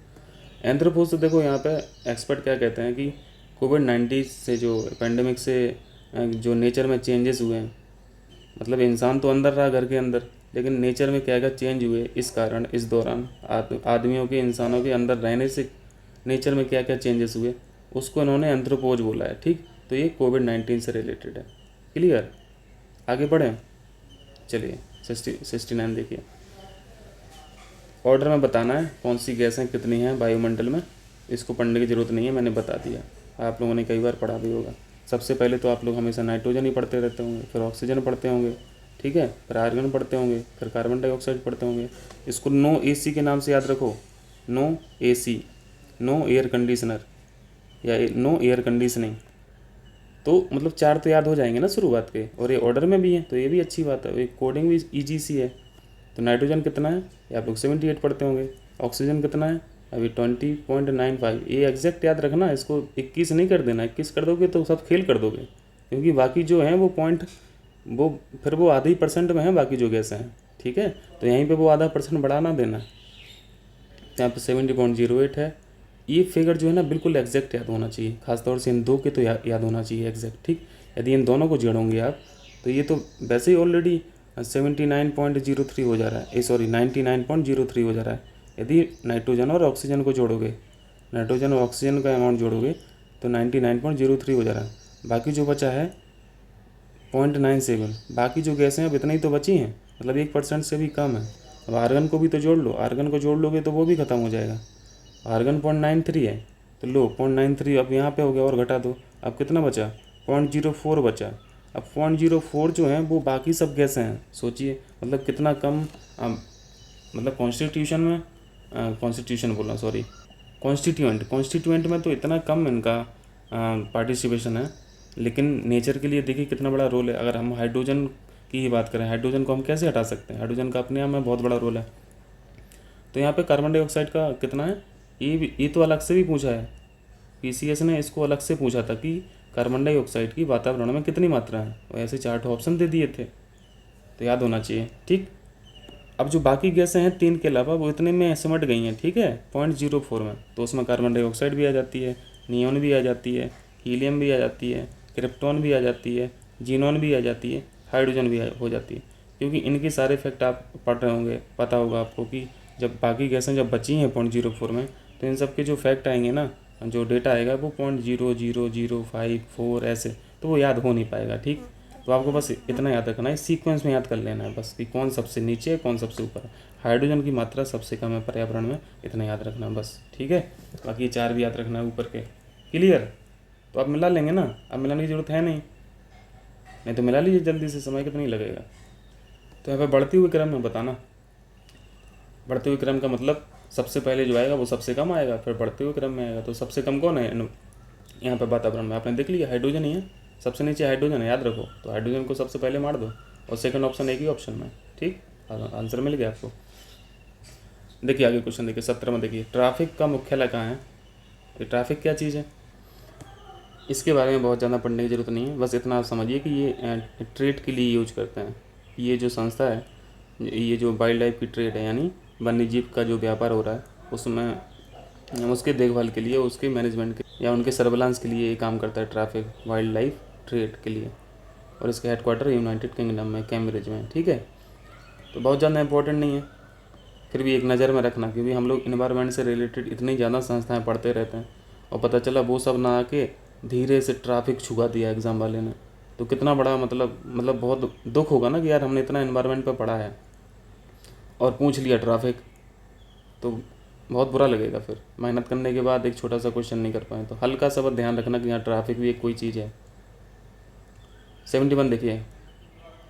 एंथ्रोपोज, तो देखो यहाँ पे एक्सपर्ट क्या कहते हैं कि कोविड-19 से, जो पेंडेमिक से जो नेचर में चेंजेस हुए हैं, मतलब इंसान तो अंदर रहा घर के अंदर, लेकिन नेचर में क्या क्या चेंज हुए इस कारण, इस दौरान आदमियों के, इंसानों के अंदर रहने से नेचर में क्या क्या चेंजेस हुए, उसको इन्होंने एंथ्रोपोज बोला है, ठीक। तो ये कोविड-19 से रिलेटेड है। क्लियर, आगे बढ़ें। चलिए 69 देखिए, ऑर्डर में बताना है कौन सी गैसें कितनी हैं वायुमंडल में। इसको पढ़ने की ज़रूरत नहीं है, मैंने बता दिया, आप लोगों ने कई बार पढ़ा भी होगा। सबसे पहले तो आप लोग हमेशा नाइट्रोजन ही पढ़ते रहते होंगे, फिर ऑक्सीजन पढ़ते होंगे, ठीक है, फिर आर्गन पढ़ते होंगे, फिर कार्बन डाइऑक्साइड पढ़ते होंगे। इसको नो AC के नाम से याद रखो, no AC, no air conditioner या नो एयर कंडीशनिंग। तो मतलब 4 तो याद हो जाएंगे ना शुरुआत के, और ये ऑर्डर में भी है, तो ये भी अच्छी बात है, ये कोडिंग भी ईजी सी है। तो नाइट्रोजन कितना है, ये आप लोग 78 पढ़ते होंगे। ऑक्सीजन कितना है, अभी 20.95। ये एग्जैक्ट याद रखना, इसको 21 नहीं कर देना, 21 कर दोगे तो सब खेल कर दोगे, क्योंकि बाकी जो हैं वो पॉइंट, वो फिर वो आधे ही % में है बाकी जो गैसें हैं, ठीक है। तो यहीं पे वो आधा % बढ़ा ना देना। यहाँ पे 70.08 है। ये फिगर जो है ना बिल्कुल एग्जैक्ट याद होना चाहिए, खासतौर से इन दो के तो याद होना चाहिए एग्जैक्ट, ठीक। यदि इन दोनों को जोड़ोगे आप, तो ये तो वैसे ही ऑलरेडी 79.03 हो जा रहा है, सॉरी 99.03 हो जा रहा है। यदि नाइट्रोजन और ऑक्सीजन को जोड़ोगे, नाइट्रोजन और ऑक्सीजन का अमाउंट जोड़ोगे, तो 99.03 हो जा रहा है। बाकी जो बचा है 0.97, बाकी जो गैसें अब इतनी ही तो बची हैं, मतलब 1% से भी कम है। अब आर्गन को भी तो जोड़ लो, आर्गन को जोड़ लोगे तो वो भी ख़त्म हो जाएगा। आर्गन 0.93 है, तो लो 0.93 अब यहाँ पे हो गया, और घटा दो, अब कितना बचा, 0.04 बचा। अब 0.04 जो है वो बाकी सब गैसें हैं, सोचिए मतलब कितना कम। मतलब कॉन्स्टिट्यूशन में, कॉन्स्टिट्यूशन बोल रहा हूँ, सॉरी, कॉन्स्टिट्यूएंट में तो इतना कम इनका पार्टिसिपेशन है, लेकिन नेचर के लिए देखिए कितना बड़ा रोल है। अगर हम हाइड्रोजन की ही बात करें, हाइड्रोजन को हम कैसे हटा सकते हैं, हाइड्रोजन का अपने आप में बहुत बड़ा रोल है। तो यहाँ पे कार्बन डाइऑक्साइड का कितना है, ये तो अलग से भी पूछा है, PCS ने इसको अलग से पूछा था कि कार्बन डाइऑक्साइड की वातावरण में कितनी मात्रा है, और ऐसे 4 ऑप्शन दे दिए थे, तो याद होना चाहिए, ठीक। अब जो बाकी गैसें हैं 3 के अलावा, वो इतने में सिमट गई हैं, ठीक है, 0.04 में। तो उसमें कार्बन डाइऑक्साइड भी आ जाती है, नियॉन भी आ जाती है, हीलियम भी आ जाती है, क्रिप्टॉन भी आ जाती है, जीनॉन भी आ जाती है, हाइड्रोजन भी हो जाती है। क्योंकि इनके सारे इफेक्ट आप पढ़ रहे होंगे, पता होगा आपको कि जब बाकी गैसें जब बची हैं 0.04 में, तो इन सब के जो फैक्ट आएंगे ना, जो डेटा आएगा वो 0.00054 ऐसे, तो वो याद हो नहीं पाएगा, ठीक। तो आपको बस इतना याद रखना है, सीक्वेंस में याद कर लेना है बस, कि कौन सबसे नीचे है कौन सबसे ऊपर है। हाइड्रोजन की मात्रा सबसे कम है पर्यावरण में, इतना याद रखना बस, ठीक है। बाकी 4 भी याद रखना है ऊपर के। क्लियर, तो आप मिला लेंगे ना, अब मिलाने की ज़रूरत है नहीं तो मिला लीजिए जल्दी से, समय कितना ही लगेगा। तो यहाँ पर बढ़ते हुए क्रम में बताना, बढ़ते हुए क्रम का मतलब सबसे पहले जो आएगा वो सबसे कम आएगा, फिर बढ़ते हुए क्रम में आएगा। तो सबसे कम कौन है यहाँ पे वातावरण में, आपने देख लिया हाइड्रोजन ही है, सबसे नीचे हाइड्रोजन है, याद रखो। तो हाइड्रोजन को सबसे पहले मार दो, और सेकंड ऑप्शन एक ही ऑप्शन में, ठीक, आंसर मिल गया आपको। देखिए आगे क्वेश्चन देखिए 17 में, देखिए ट्रैफिक का मुख्यालय कहाँ है। ये ट्रैफिक क्या चीज़ है, इसके बारे में बहुत ज़्यादा पढ़ने की ज़रूरत नहीं है। बस इतना आप समझिए कि ये ट्रेड के लिए यूज करते हैं। ये जो संस्था है, ये जो वाइल्ड लाइफ की ट्रेड है, यानी वन्य जीव का जो व्यापार हो रहा है, उसमें उसके देखभाल के लिए, उसके मैनेजमेंट के या उनके सर्विलांस के लिए ये काम करता है ट्रैफिक वाइल्ड लाइफ ट्रेड के लिए। और इसका हेडक्वार्टर यूनाइटेड किंगडम में कैम्ब्रिज में, ठीक है। तो बहुत ज़्यादा इंपॉर्टेंट नहीं है, फिर भी एक नज़र में रखना, क्योंकि हम लोग इन्वायरमेंट से रिलेटेड इतनी ज़्यादा संस्थाएं पढ़ते रहते हैं और पता चला वो सब ना आके धीरे से ट्रैफिक छुपा दिया एग्ज़ाम वाले ने, तो कितना बड़ा मतलब बहुत दुख होगा ना कि यार हमने इतना इन्वायरमेंट पर पढ़ा है और पूछ लिया ट्रैफिक, तो बहुत बुरा लगेगा। फिर मेहनत करने के बाद एक छोटा सा क्वेश्चन नहीं कर पाए, तो हल्का सा बस ध्यान रखना कि यहाँ ट्रैफिक भी एक कोई चीज़ है। 71 देखिए,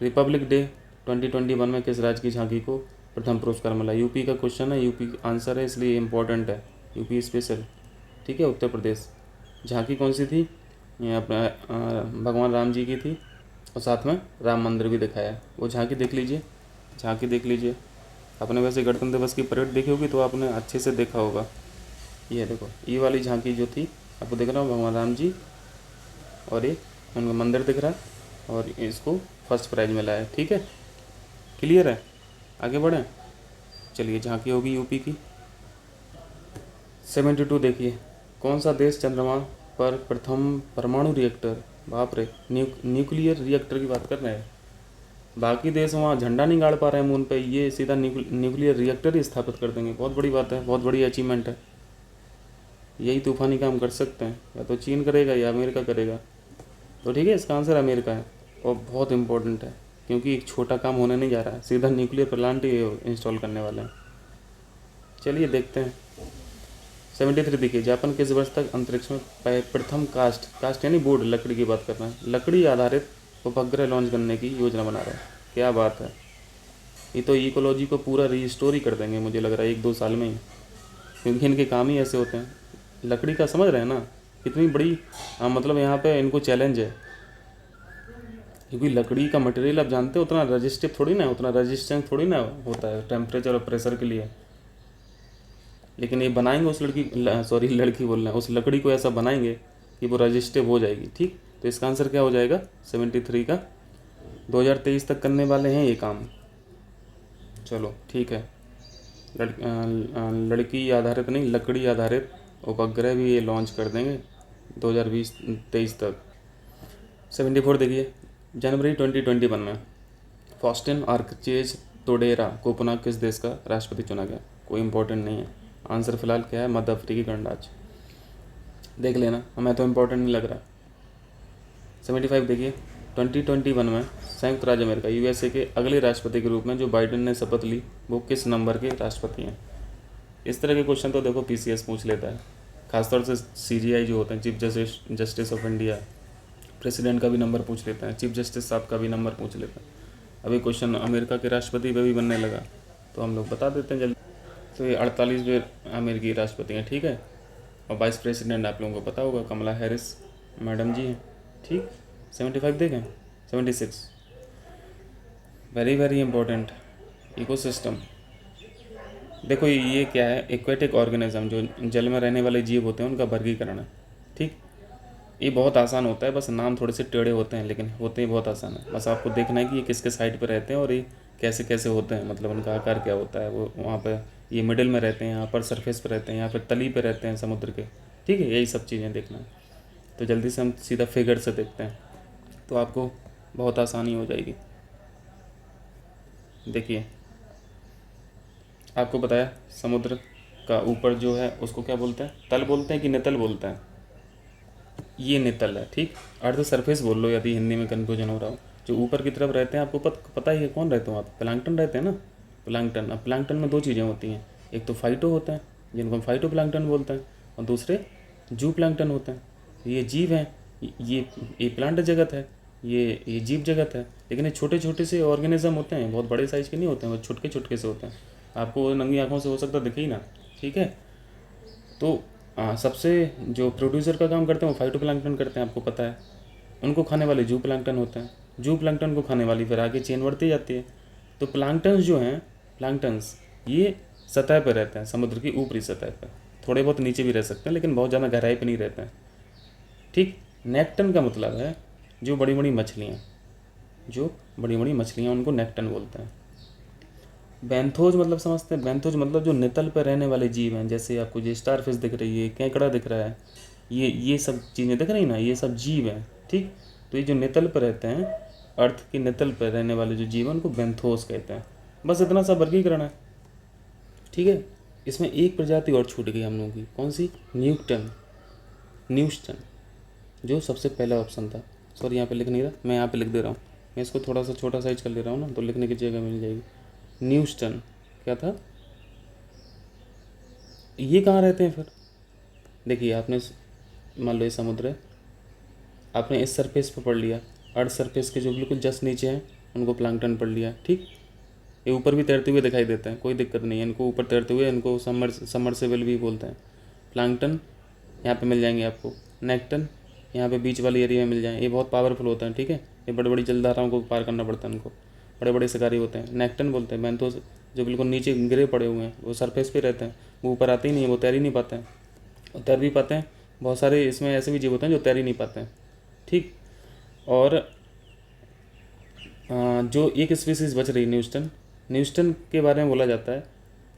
रिपब्लिक डे 2021 में किस राज्य की झांकी को प्रथम पुरस्कार मिला। यूपी का क्वेश्चन है, यूपी आंसर है, इसलिए इम्पोर्टेंट है, यूपी स्पेशल, ठीक है। उत्तर प्रदेश। झांकी कौन सी थी, ये अपना भगवान राम जी की थी और साथ में राम मंदिर भी दिखाया है। वो झांकी देख लीजिए, झांकी देख लीजिए। आपने वैसे गणतंत्र दिवस की परेड देखी होगी तो आपने अच्छे से देखा होगा। ये देखो, ये वाली झांकी जो थी, आपको दिख रहा हो भगवान राम जी और ये उनका मंदिर दिख रहा है, और इसको फर्स्ट प्राइज मिला है, ठीक है। क्लियर है, आगे बढ़ें। चलिए, झांकी होगी यूपी की। 72 देखिए, कौन सा देश चंद्रमा पर प्रथम परमाणु रिएक्टर, बाप रे, न्यूक्लियर रिएक्टर की बात कर रहे हैं। बाकी देश वहाँ झंडा नहीं गाड़ पा रहे हैं मून पे, ये सीधा न्यूक्लियर रिएक्टर ही स्थापित कर देंगे। बहुत बड़ी बात है, बहुत बड़ी अचीवमेंट है। यही तूफानी काम कर सकते हैं, या तो चीन करेगा या अमेरिका करेगा। तो ठीक है, इसका आंसर अमेरिका है और बहुत इंपॉर्टेंट है, क्योंकि एक छोटा काम होने नहीं जा रहा है, सीधा न्यूक्लियर प्लांट ही इंस्टॉल करने वाले हैं। चलिए देखते हैं। 73 देखिए, जापान किस वर्ष तक अंतरिक्ष में प्रथम कास्ट यानी बोर्ड, लकड़ी की बात कर रहे हैं, लकड़ी आधारित उपग्रह लॉन्च करने की योजना बना रहा है। क्या बात है, ये तो इकोलॉजी को पूरा रीस्टोर ही कर देंगे मुझे लग रहा है 1-2 साल में ही, क्योंकि इनके काम ही ऐसे होते हैं। लकड़ी का समझ रहे हैं ना, कितनी बड़ी मतलब यहाँ पे इनको चैलेंज है, क्योंकि लकड़ी का मटेरियल आप जानते हो उतना रजिस्टिव थोड़ी ना, उतना रजिस्टेंस थोड़ी ना होता है टेम्परेचर और प्रेशर के लिए। लेकिन ये बनाएंगे उस लड़की बोल रहे हैं, उस लकड़ी को ऐसा बनाएंगे कि वो रजिस्टिव हो जाएगी, ठीक। तो इसका आंसर क्या हो जाएगा 73 का, 2023 तक करने वाले हैं ये काम। चलो ठीक है, लड़की आधारित नहीं, लकड़ी आधारित उपग्रह भी ये लॉन्च कर देंगे 2023 तक। 74 देखिए, जनवरी 2021 में फॉस्टिन आर्कचेज टोडेरा को पुनः किस देश का राष्ट्रपति चुना गया। कोई इंपॉर्टेंट नहीं है, आंसर फिलहाल क्या है, मध्य अफ्रीकी गणराज्य। देख लेना, हमें तो इम्पोर्टेंट नहीं लग रहा। 75 देखिए, 2021 में संयुक्त राज्य अमेरिका USA के अगले राष्ट्रपति के रूप में जो बाइडेन ने शपथ ली, वो किस नंबर के राष्ट्रपति हैं। इस तरह के क्वेश्चन तो देखो PCS पूछ लेता है, खासतौर से CJI जो होते हैं, chief justice of India, president का भी नंबर पूछ लेता है, चीफ जस्टिस साहब का भी नंबर पूछ लेता है। अभी क्वेश्चन अमेरिका के राष्ट्रपति पे भी बनने लगा, तो हम लोग बता देते हैं जल्दी। तो ये 48वें अमेरिकी राष्ट्रपति हैं, ठीक है। और वाइस प्रेसिडेंट आप लोगों को पता होगा, कमला हैरिस मैडम जी हैं, ठीक। 75 देखें, 76 वेरी वेरी इंपॉर्टेंट, इकोसिस्टम। देखो ये क्या है, एक्वेटिक ऑर्गेनिज्म, जो जल में रहने वाले जीव होते हैं उनका वर्गीकरण है, ठीक। ये बहुत आसान होता है, बस नाम थोड़े से टेढ़े होते हैं लेकिन होते ही बहुत आसान है। बस आपको देखना है कि ये किसके साइड पे रहते हैं और ये कैसे कैसे होते हैं, मतलब उनका आकार क्या होता है। वो वहाँ पे ये मिडिल में रहते हैं, यहाँ पर सरफेस पे रहते हैं, यहाँ पर तली पे रहते हैं समुद्र के, ठीक है। यही सब चीज़ें देखना है। तो जल्दी से हम सीधा फिगर से देखते हैं, तो आपको बहुत आसानी हो जाएगी। देखिए, आपको बताया समुद्र का ऊपर जो है उसको क्या बोलते हैं, तल बोलते हैं कि नितल बोलते हैं। ये नितल है, ठीक। अर्ध सरफेस बोल लो यदि हिंदी में कन्फ्यूजन हो रहा हो। जो ऊपर की तरफ रहते हैं, आपको पता ही है कौन रहते हो आप, प्लैंकटन रहते हैं ना, प्लैंकटन। अब प्लैंकटन में 2 चीज़ें होती हैं, एक तो फाइटो होता है जिनको हम फाइटो प्लैंकटन बोलते हैं, और दूसरे जू प्लैंकटन होते हैं। ये जीव हैं, ये प्लांट जगत है, ये जीव जगत है। लेकिन ये छोटे छोटे से ऑर्गेनिज्म होते हैं, बहुत बड़े साइज़ के नहीं होते हैं, वो छोटे छोटे से होते हैं। आपको नंगी आँखों से हो सकता दिखे ही ना, ठीक है। तो सबसे जो प्रोड्यूसर का काम करते हैं वो फाइटोप्लैंक्टन करते हैं, आपको पता है। उनको खाने वाले जू प्लैंक्टन होते हैं, जू प्लैंक्टन को खाने वाली फिर आगे चेन बढ़ती जाती है। तो प्लैंक्टन्स जो हैं, प्लैंक्टन्स ये सतह पर रहते हैं, समुद्र की ऊपरी सतह पर, थोड़े बहुत नीचे भी रह सकते हैं, लेकिन बहुत ज़्यादा गहराई पे नहीं रहते हैं। ठीक। नेक्टन का मतलब है जो बड़ी बड़ी मछलियाँ उनको नेक्टन बोलते हैं। बेंथोज मतलब समझते हैं? बेंथोज मतलब जो नितल पर रहने वाले जीव हैं, जैसे आपको ये स्टार फिश दिख रही है, केकड़ा दिख रहा है, ये सब चीज़ें दिख रही ना, ये सब जीव हैं। ठीक। तो ये जो नितल पर रहते हैं, अर्थ की नितल पर रहने वाले जो जीव हैं उनको बेंथोस कहते हैं। बस इतना सा वर्गीकरण है। ठीक है। इसमें एक प्रजाति और छूट गई हम लोगों की, कौन सी? न्यूस्टन, जो सबसे पहला ऑप्शन था। सॉरी, यहाँ पे लिख नहीं रहा, मैं यहाँ पे लिख दे रहा हूँ। मैं इसको थोड़ा सा छोटा साइज कर ले रहा हूँ ना, तो लिखने की जगह मिल जाएगी। न्यूस्टन क्या था? ये कहाँ रहते हैं फिर? देखिए, आपने मान लो ये समुद्र है, आपने इस सरफेस पर पढ़ लिया, अर्थ सरफेस के जो बिल्कुल जस्ट नीचे हैं उनको प्लैंकटन पढ़ लिया। ठीक। ये ऊपर भी तैरते हुए दिखाई देते हैं, कोई दिक्कत नहीं है इनको ऊपर तैरते हुए, इनको सबमर्सिबल भी बोलते हैं। प्लैंकटन यहाँ पे मिल जाएंगे आपको। नेक्टन यहाँ पे बीच वाले एरिया में मिल जाएंगे, ये बहुत पावरफुल होते हैं। ठीक है। ये बड़ी बड़ी जलधाराओं को पार करना पड़ता है उनको, बड़े बड़े शिकारी होते हैं। नेक्टन बोलते हैं। बेंथोस जो बिल्कुल नीचे गिरे पड़े हुए हैं, वो सरफेस पे रहते हैं, वो ऊपर आते ही नहीं है, वो तैर ही नहीं पाते हैं। और तैर भी पाते हैं, बहुत सारे इसमें ऐसे भी जीव होते हैं जो तैर ही नहीं पाते हैं। ठीक। और जो एक स्पीसीज बच रही न्यूस्टन के बारे में बोला जाता है,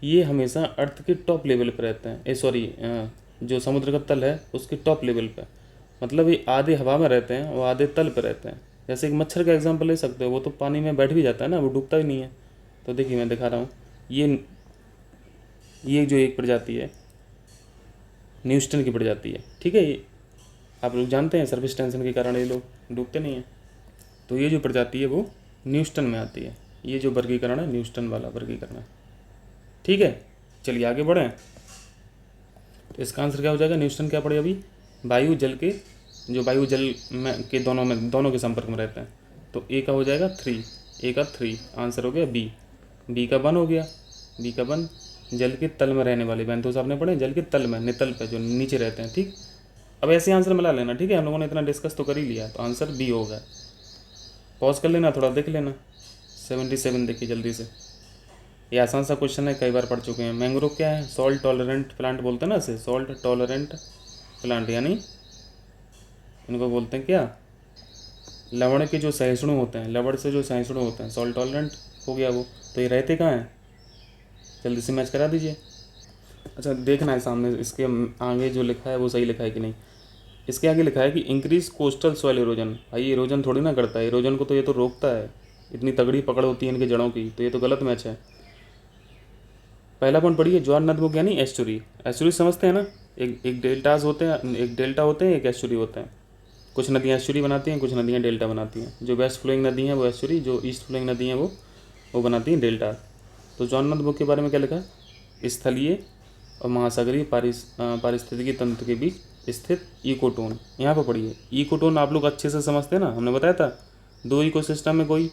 ये हमेशा अर्थ के टॉप लेवल पर रहते हैं। जो समुद्र का तल है उसके टॉप लेवल पर, मतलब ये आधे हवा में रहते हैं और आधे तल पर रहते हैं। जैसे एक मच्छर का एग्जांपल ले सकते हो, वो तो पानी में बैठ भी जाता है ना, वो डूबता ही नहीं है। तो देखिए मैं दिखा रहा हूँ, ये जो एक प्रजाति है न्यूस्टन की प्रजाति है। ठीक है। ये आप लोग जानते हैं सरफेस टेंशन के कारण ये लोग डूबते नहीं हैं। तो ये जो प्रजाति है वो न्यूस्टन में आती है। ये जो वर्गीकरण है न्यूस्टन वाला वर्गीकरण है। ठीक है। चलिए आगे बढ़ें। तो इसका आंसर क्या हो जाएगा? न्यूस्टन क्या पड़े अभी? वायु जल के, जो वायु जल में के दोनों के संपर्क में रहते हैं। तो ए का हो जाएगा 3, ए का 3 आंसर हो गया बी का 1 हो गया। बी का 1 जल के तल में रहने वाले, बेंथोस आपने पढ़े, जल के तल में, नितल पे जो नीचे रहते हैं। ठीक। अब ऐसे आंसर मिला लेना। ठीक है। हम लोगों ने इतना डिस्कस तो कर ही लिया, तो आंसर बी होगा। पॉज कर लेना, थोड़ा देख लेना। 77 देखिए जल्दी से। ये आसान सा क्वेश्चन है, कई बार पढ़ चुके हैं। मैंग्रोव क्या है? सॉल्ट टॉलरेंट प्लांट बोलते हैं ना इसे, सॉल्ट टॉलरेंट प्लांट, यानी इनको बोलते हैं क्या? लवण के जो सहिष्णु होते हैं, लवण से जो सहिष्णु होते हैं, सॉल्ट टॉलरेंट हो गया वो। तो ये रहते कहाँ हैं? जल्दी से मैच करा दीजिए। अच्छा देखना है सामने, इसके आगे जो लिखा है वो सही लिखा है कि नहीं। इसके आगे लिखा है कि इंक्रीज कोस्टल सॉइल इरोजन। भाई इरोजन थोड़ी ना करता है, इरोजन को तो ये तो रोकता है। इतनी तगड़ी पकड़ होती है इनके जड़ों की, तो ये तो गलत मैच है। पहला पॉइंट पढ़िए, ज्वार नदमुख यानी एस्चुरी। एस्चुरी समझते हैं ना, एक डेल्टाज होते हैं, एक डेल्टा होते हैं, एक एस्चुरी होते हैं। कुछ नदियाँ एस्चुरी बनाती हैं, कुछ नदियाँ डेल्टा बनाती हैं। जो वेस्ट फ्लोइंग नदी हैं वो एस्चुरी, जो ईस्ट फ्लोइंग नदी हैं वो बनाती हैं डेल्टा। तो ज्वार नदमुख के बारे में क्या लिखा? स्थलीय और महासागरीय पारिस्थितिकी तंत्र के बीच स्थित इकोटोन। यहाँ पर पढ़िए, इकोटोन आप लोग अच्छे से समझते हैं ना, हमने बताया था दो इकोसिस्टम में कोई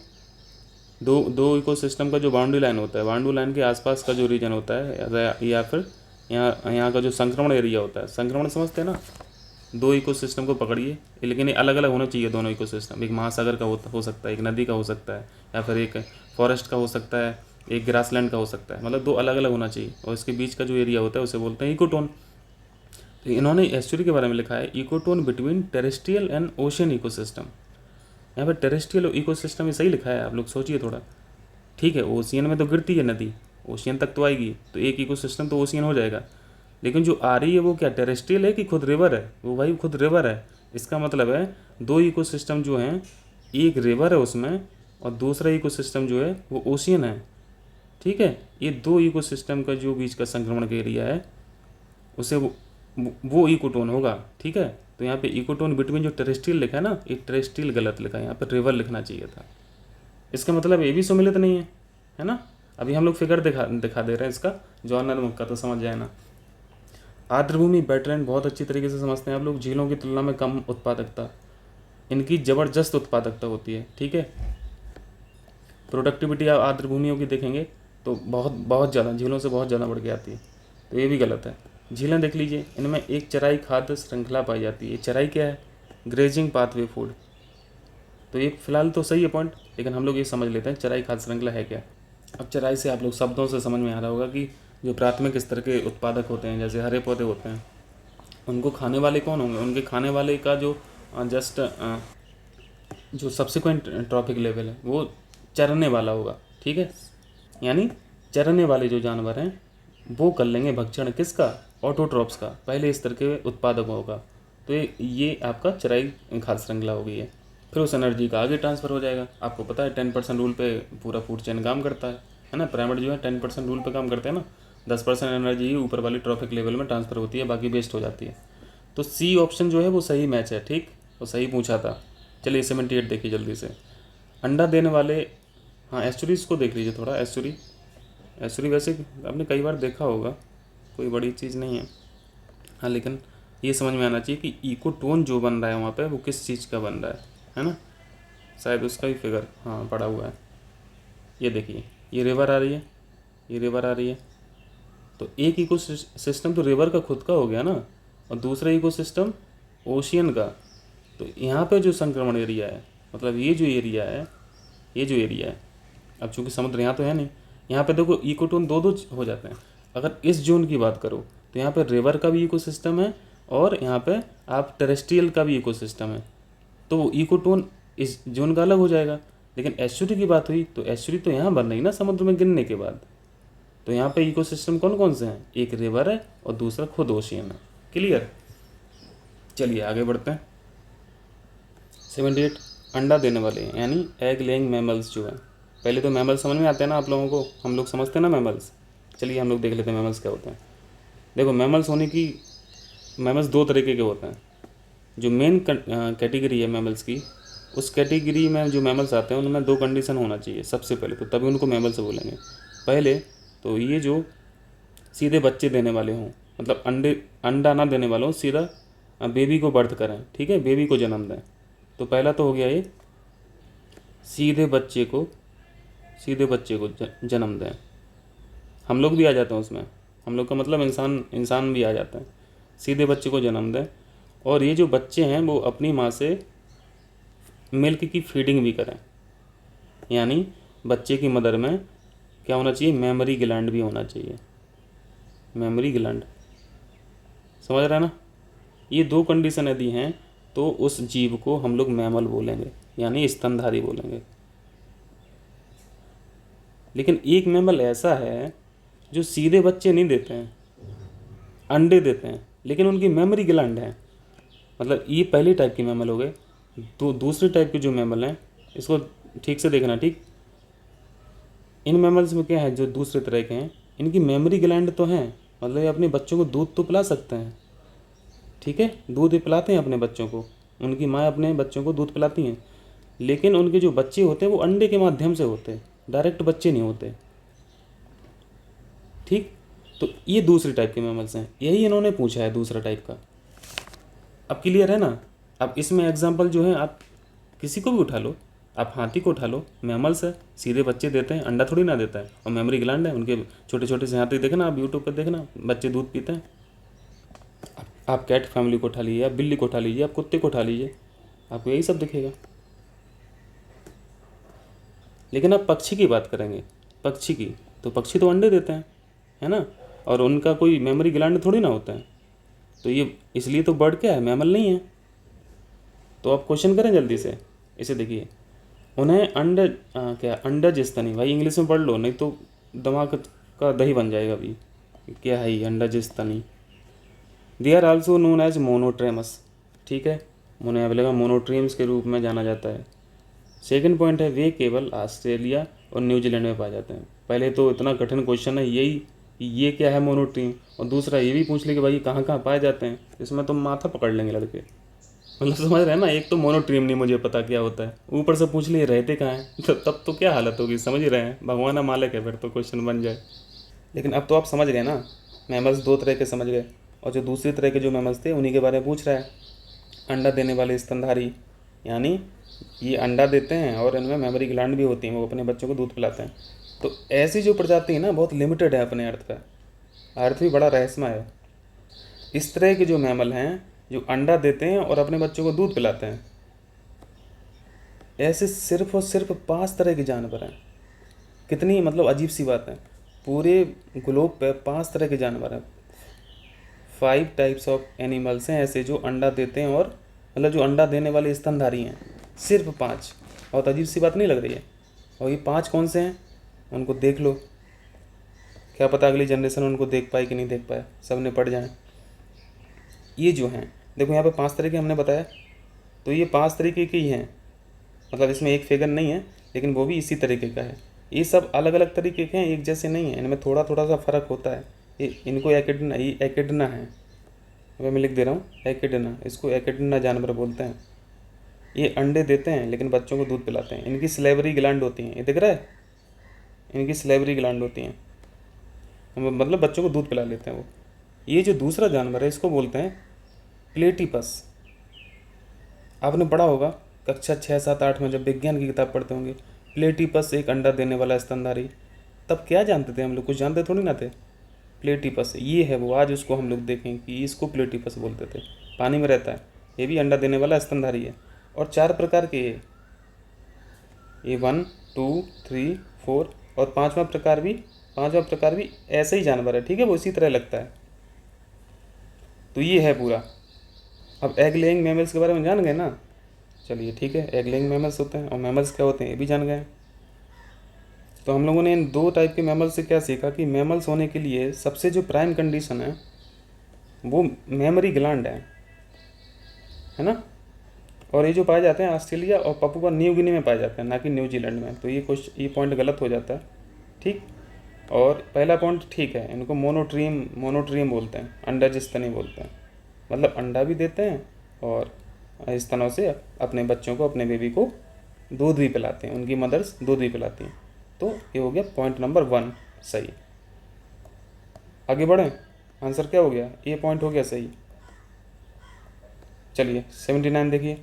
दो इकोसिस्टम का जो बाउंड्री लाइन होता है, बाउंड्री लाइन के आसपास का जो रीजन होता है, या फिर यहाँ का जो संक्रमण एरिया होता है, संक्रमण समझते हैं ना। दो इकोसिस्टम को पकड़िए, लेकिन ये अलग अलग होना चाहिए दोनों इकोसिस्टम। एक महासागर का हो सकता है, एक नदी का हो सकता है, या फिर एक फॉरेस्ट का हो सकता है, एक ग्रासलैंड का हो सकता है। मतलब दो अलग अलग होना चाहिए, और इसके बीच का जो एरिया होता है उसे बोलते हैं इकोटोन। तो इन्होंने एस्चुरी के बारे में लिखा है, ecotone between terrestrial and ocean ecosystem. यहाँ पर टेरेस्ट्रियल इकोसिस्टम ही सही लिखा है, आप लोग सोचिए थोड़ा। ठीक है, ओशियन में तो गिरती है नदी, ओशियन तक तो आएगी, तो एक इकोसिस्टम तो ओशियन हो जाएगा। लेकिन जो आ रही है वो क्या टेरेस्ट्रियल है कि खुद रिवर है? वो भाई खुद रिवर है। इसका मतलब है दो इकोसिस्टम जो हैं, एक रिवर है उसमें और दूसरा इकोसिस्टम जो है वो ओशियन है। ठीक है। ये दो इकोसिस्टम का जो बीच का संक्रमण का एरिया है उसे वो इकोटोन होगा। ठीक है। तो यहाँ पे इकोटोन बिटवीन जो टेरेस्ट्रियल लिखा है ना, ये टेरेस्ट्रियल गलत लिखा है, यहाँ पर रिवर लिखना चाहिए था। इसका मतलब ये भी सम्मिलित नहीं है ना। अभी हम लोग फिगर दिखा दे रहे हैं इसका, ज्वार नदमुख का, तो समझ जाए ना। आर्द्रभूमि वेटलैंड बहुत अच्छी तरीके से समझते हैं आप लोग। झीलों की तुलना में कम उत्पादकता, इनकी ज़बरदस्त उत्पादकता होती है। ठीक है। प्रोडक्टिविटी आप आर्द्रभूमियों की देखेंगे तो बहुत ज़्यादा, झीलों से बहुत ज़्यादा बढ़ के आती है। तो ये भी गलत है। झीलें देख लीजिए, इनमें एक चराई खाद्य श्रृंखला पाई जाती है। चराई क्या है? Grazing pathway food. तो ये फिलहाल तो सही है पॉइंट, लेकिन हम लोग ये समझ लेते हैं चराई खाद्य श्रृंखला है क्या। अब चराई से आप लोग शब्दों से समझ में आ रहा होगा कि जो प्राथमिक स्तर के उत्पादक होते हैं, जैसे हरे पौधे होते हैं, उनको खाने वाले कौन होंगे? उनके खाने वाले का जो जस्ट जो सब्सिक्वेंट ट्रॉफिक लेवल है वो चरने वाला होगा, ठीक है। यानी चरने वाले जो जानवर हैं वो कर लेंगे भक्षण किसका? ऑटोट्रॉप्स का, पहले स्तर के उत्पादकों का। तो ये आपका चराई खाद्य श्रृंखला हो गई है। फिर उस एनर्जी का आगे ट्रांसफ़र हो जाएगा। आपको पता है 10% रूल पे पूरा फूड चेन काम करता है ना। पिरामिड जो है 10% रूल पे काम करते हैं ना। 10% एनर्जी ही ऊपर वाली ट्रॉफिक लेवल में ट्रांसफ़र होती है, बाकी वेस्ट हो जाती है। तो सी ऑप्शन जो है वो सही मैच है, ठीक, वो सही पूछा था। चलिए 78 देखिए जल्दी से। अंडा देने वाले, हाँ एस्चुरीज को देख लीजिए थोड़ा। एस्चुरी वैसे आपने कई बार देखा होगा, कोई बड़ी चीज़ नहीं है, हाँ, लेकिन ये समझ में आना चाहिए कि इकोटोन जो बन रहा है वहाँ पे वो किस चीज़ का बन रहा है ना। शायद उसका भी फिगर हाँ पड़ा हुआ है। ये देखिए, ये रिवर आ रही है, ये रिवर आ रही है। तो एक इको सिस्टम तो रिवर का खुद का हो गया ना, और दूसरा इको सिस्टम ओशियन का। तो यहाँ पे जो संक्रमण एरिया है, मतलब ये जो एरिया है, ये जो एरिया है, अब चूंकि समुद्र यहाँ तो है नहीं, यहाँ पे देखो इकोटोन दो दो हो जाते हैं। अगर इस जोन की बात करो तो यहाँ पे रिवर का भी इकोसिस्टम है और यहाँ पे आप टेरेस्ट्रियल का भी इकोसिस्टम है। तो वो इकोटोन इस जोन का अलग हो जाएगा। लेकिन एस्चुरी की बात हुई तो एस्चुरी तो यहाँ बन रही ना समुद्र में गिरने के बाद। तो यहाँ पे इकोसिस्टम कौन कौन से हैं? एक रिवर है और दूसरा खुद ओशियन है। क्लियर? चलिए आगे बढ़ते हैं। 78 अंडा देने वाले यानी एग लेइंग मैमल्स जो है। पहले तो मैमल्स समझ में आते हैं ना आप लोगों को, हम लोग समझते हैं ना मैमल्स। चलिए हम लोग देख लेते हैं मैमल्स क्या होते हैं। देखो मैमल्स दो तरीके के होते हैं। जो मेन कैटेगरी है मैमल्स की, उस कैटेगरी में जो मैमल्स आते हैं उनमें दो कंडीशन होना चाहिए सबसे पहले, तो तभी उनको मैमल्स बोलेंगे। पहले तो ये जो सीधे बच्चे देने वाले हों, मतलब अंडा ना देने वाले हों, सीधा बेबी को बर्थ करें, ठीक है, बेबी को जन्म दें। तो पहला तो हो गया ये सीधे बच्चे को जन्म दें। हम लोग भी आ जाते हैं उसमें, हम लोग का मतलब इंसान भी आ जाता है। सीधे बच्चे को जन्म दें और ये जो बच्चे हैं वो अपनी माँ से मिल्क की फीडिंग भी करें। यानी बच्चे की मदर में क्या होना चाहिए? मेमोरी ग्लैंड भी होना चाहिए। मेमोरी ग्लैंड, समझ रहे हैं ना। ये दो कंडीशन यदि हैं तो उस जीव को हम लोग मैमल बोलेंगे, यानी स्तनधारी बोलेंगे। लेकिन एक मैमल ऐसा है जो सीधे बच्चे नहीं देते हैं, अंडे देते हैं, लेकिन उनकी मेमोरी ग्लैंड है। मतलब ये पहली टाइप की मैमल हो गए। तो दूसरी टाइप के जो मैमल हैं, इसको ठीक से देखना, ठीक। इन मैमल्स में क्या है जो दूसरे तरह के हैं, इनकी मेमोरी ग्लैंड तो हैं, मतलब ये अपने बच्चों को दूध तो पिला सकते हैं, ठीक है, दूध पिलाते हैं अपने बच्चों को, उनकी माँ अपने बच्चों को दूध पिलाती हैं। लेकिन उनके जो बच्चे होते हैं वो अंडे के माध्यम से होते हैं, डायरेक्ट बच्चे नहीं होते, ठीक। तो ये दूसरी टाइप के मैमल्स हैं, यही इन्होंने पूछा है दूसरा टाइप का। अब क्लियर है ना। अब इसमें एग्जाम्पल जो है आप किसी को भी उठा लो, आप हाथी को उठा लो, मैमल्स है, सीधे बच्चे देते हैं, अंडा थोड़ी ना देता है, और मेमोरी ग्लैंड है उनके। छोटे छोटे से हाथी देखना आप यूट्यूब पर, देखना बच्चे दूध पीते हैं। आप कैट फैमिली को उठा लीजिए, आप बिल्ली को उठा लीजिए, आप कुत्ते को उठा लीजिए, आपको यही सब दिखेगा। लेकिन आप पक्षी की बात करेंगे, पक्षी की, तो पक्षी तो अंडे देते हैं, है ना, और उनका कोई मेमोरी ग्लैंड थोड़ी ना होता है। तो ये इसलिए तो बर्ड क्या है? मैमल नहीं है। तो आप क्वेश्चन करें जल्दी से, इसे देखिए। उन्हें अंडज स्तनी, भाई इंग्लिश में पढ़ लो नहीं तो दिमाग का दही बन जाएगा अभी। क्या है ये अंडज स्तनी? They are also known as monotremes, ठीक है, उन्हें बोलेगा मोनोट्रीम्स के रूप में जाना जाता है। सेकंड पॉइंट है वे केवल ऑस्ट्रेलिया और न्यूजीलैंड में पाए जाते हैं। पहले तो इतना कठिन क्वेश्चन है यही, ये क्या है मोनोट्रीम, और दूसरा ये भी पूछ ले कि भाई कहाँ कहाँ पाए जाते हैं। इसमें तो माथा पकड़ लेंगे लड़के, मतलब समझ रहे हैं ना। एक तो मोनोट्रीम नहीं मुझे पता क्या होता है, ऊपर से पूछ लिए रहते कहाँ हैं, तब तो क्या हालत होगी, समझ ही रहे हैं। भगवान मालिक है, फिर तो क्वेश्चन बन जाए। लेकिन अब तो आप समझ गए ना, मैमल्स दो तरह के समझ गए, और जो दूसरी तरह के जो मैमल्स थे उन्हीं के बारे में पूछ रहा है। अंडा देने वाले स्तनधारी, यानी ये अंडा देते हैं और इनमें मेमोरी ग्लैंड भी होती हैं, वो अपने बच्चों को दूध पिलाते हैं। तो ऐसी जो प्रजाति है ना बहुत लिमिटेड है अपने अर्थ का, अर्थ भी बड़ा रहस्यमय है। इस तरह के जो मैमल हैं जो अंडा देते हैं और अपने बच्चों को दूध पिलाते हैं, ऐसे सिर्फ और सिर्फ 5 तरह के जानवर हैं। कितनी मतलब अजीब सी बात है, पूरे ग्लोब पे 5 तरह के जानवर हैं, 5 टाइप्स ऑफ एनिमल्स हैं ऐसे जो अंडा देते हैं, और मतलब जो अंडा देने वाले स्तनधारी हैं, सिर्फ 5। बहुत अजीब सी बात नहीं लग रही है? और ये 5 कौन से हैं उनको देख लो, क्या पता अगली जनरेशन उनको देख पाए कि नहीं देख पाए, सब ने पड़ जाए। ये जो हैं देखो यहाँ पे 5 तरह के हमने बताया, तो ये 5 तरीके के ही हैं, मतलब इसमें एक फिगर नहीं है, लेकिन वो भी इसी तरीके का है। ये सब अलग अलग तरीके के हैं, एक जैसे नहीं है, इनमें थोड़ा थोड़ा सा फ़र्क होता है। ये इनको एकिडना, ये एकिडना है, अब मैं लिख दे रहा हूँ एकिडना, इसको एकिडना जानवर बोलते हैं। ये अंडे देते हैं लेकिन बच्चों को दूध पिलाते हैं। इनकी स्लेवरी ग्लैंड होती हैं, ये दिख रहा है, इनकी स्लेवरी ग्लैंड होती हैं, मतलब बच्चों को दूध पिला लेते हैं वो। ये जो दूसरा जानवर है इसको बोलते हैं प्लेटिपस। आपने पढ़ा होगा कक्षा 6, 7, 8 में जब विज्ञान की किताब पढ़ते होंगे, प्लेटिपस एक अंडा देने वाला स्तनधारी। तब क्या जानते थे हम लोग, कुछ जानते थोड़ी ना थे। प्लेटिपस ये है वो, आज उसको हम लोग देखें कि इसको प्लेटिपस बोलते थे। पानी में रहता है, ये भी अंडा देने वाला स्तनधारी है। और 4 प्रकार के ये 1, 2, 3, 4 और पांचवा प्रकार भी ऐसे ही जानवर है, ठीक है, वो इसी तरह लगता है। तो ये है पूरा। अब एग लेइंग मैमल्स के बारे में जान गए ना, चलिए ठीक है, एग लेइंग मैमल्स होते हैं और मैमल्स क्या होते हैं ये भी जान गए। तो हम लोगों ने इन 2 टाइप के मैमल्स से क्या सीखा कि मैमल्स होने के लिए सबसे जो प्राइम कंडीशन है वो मेमरी ग्लैंड है ना। और ये जो पाए जाते हैं ऑस्ट्रेलिया और पपुआ न्यू गिनी में पाए जाते हैं, ना कि न्यूजीलैंड में। तो ये पॉइंट गलत हो जाता है, ठीक। और पहला पॉइंट ठीक है, इनको मोनोट्रियम बोलते हैं, अंडा स्तनी बोलते हैं, मतलब अंडा भी देते हैं और स्तनों से अपने बच्चों को, अपने बेबी को दूध भी पिलाते हैं, उनकी मदर्स दूध भी पिलाती हैं। तो ये हो गया पॉइंट नंबर 1 सही। आगे बढ़ें, आंसर क्या हो गया, ये पॉइंट हो गया सही। चलिए 79 देखिए,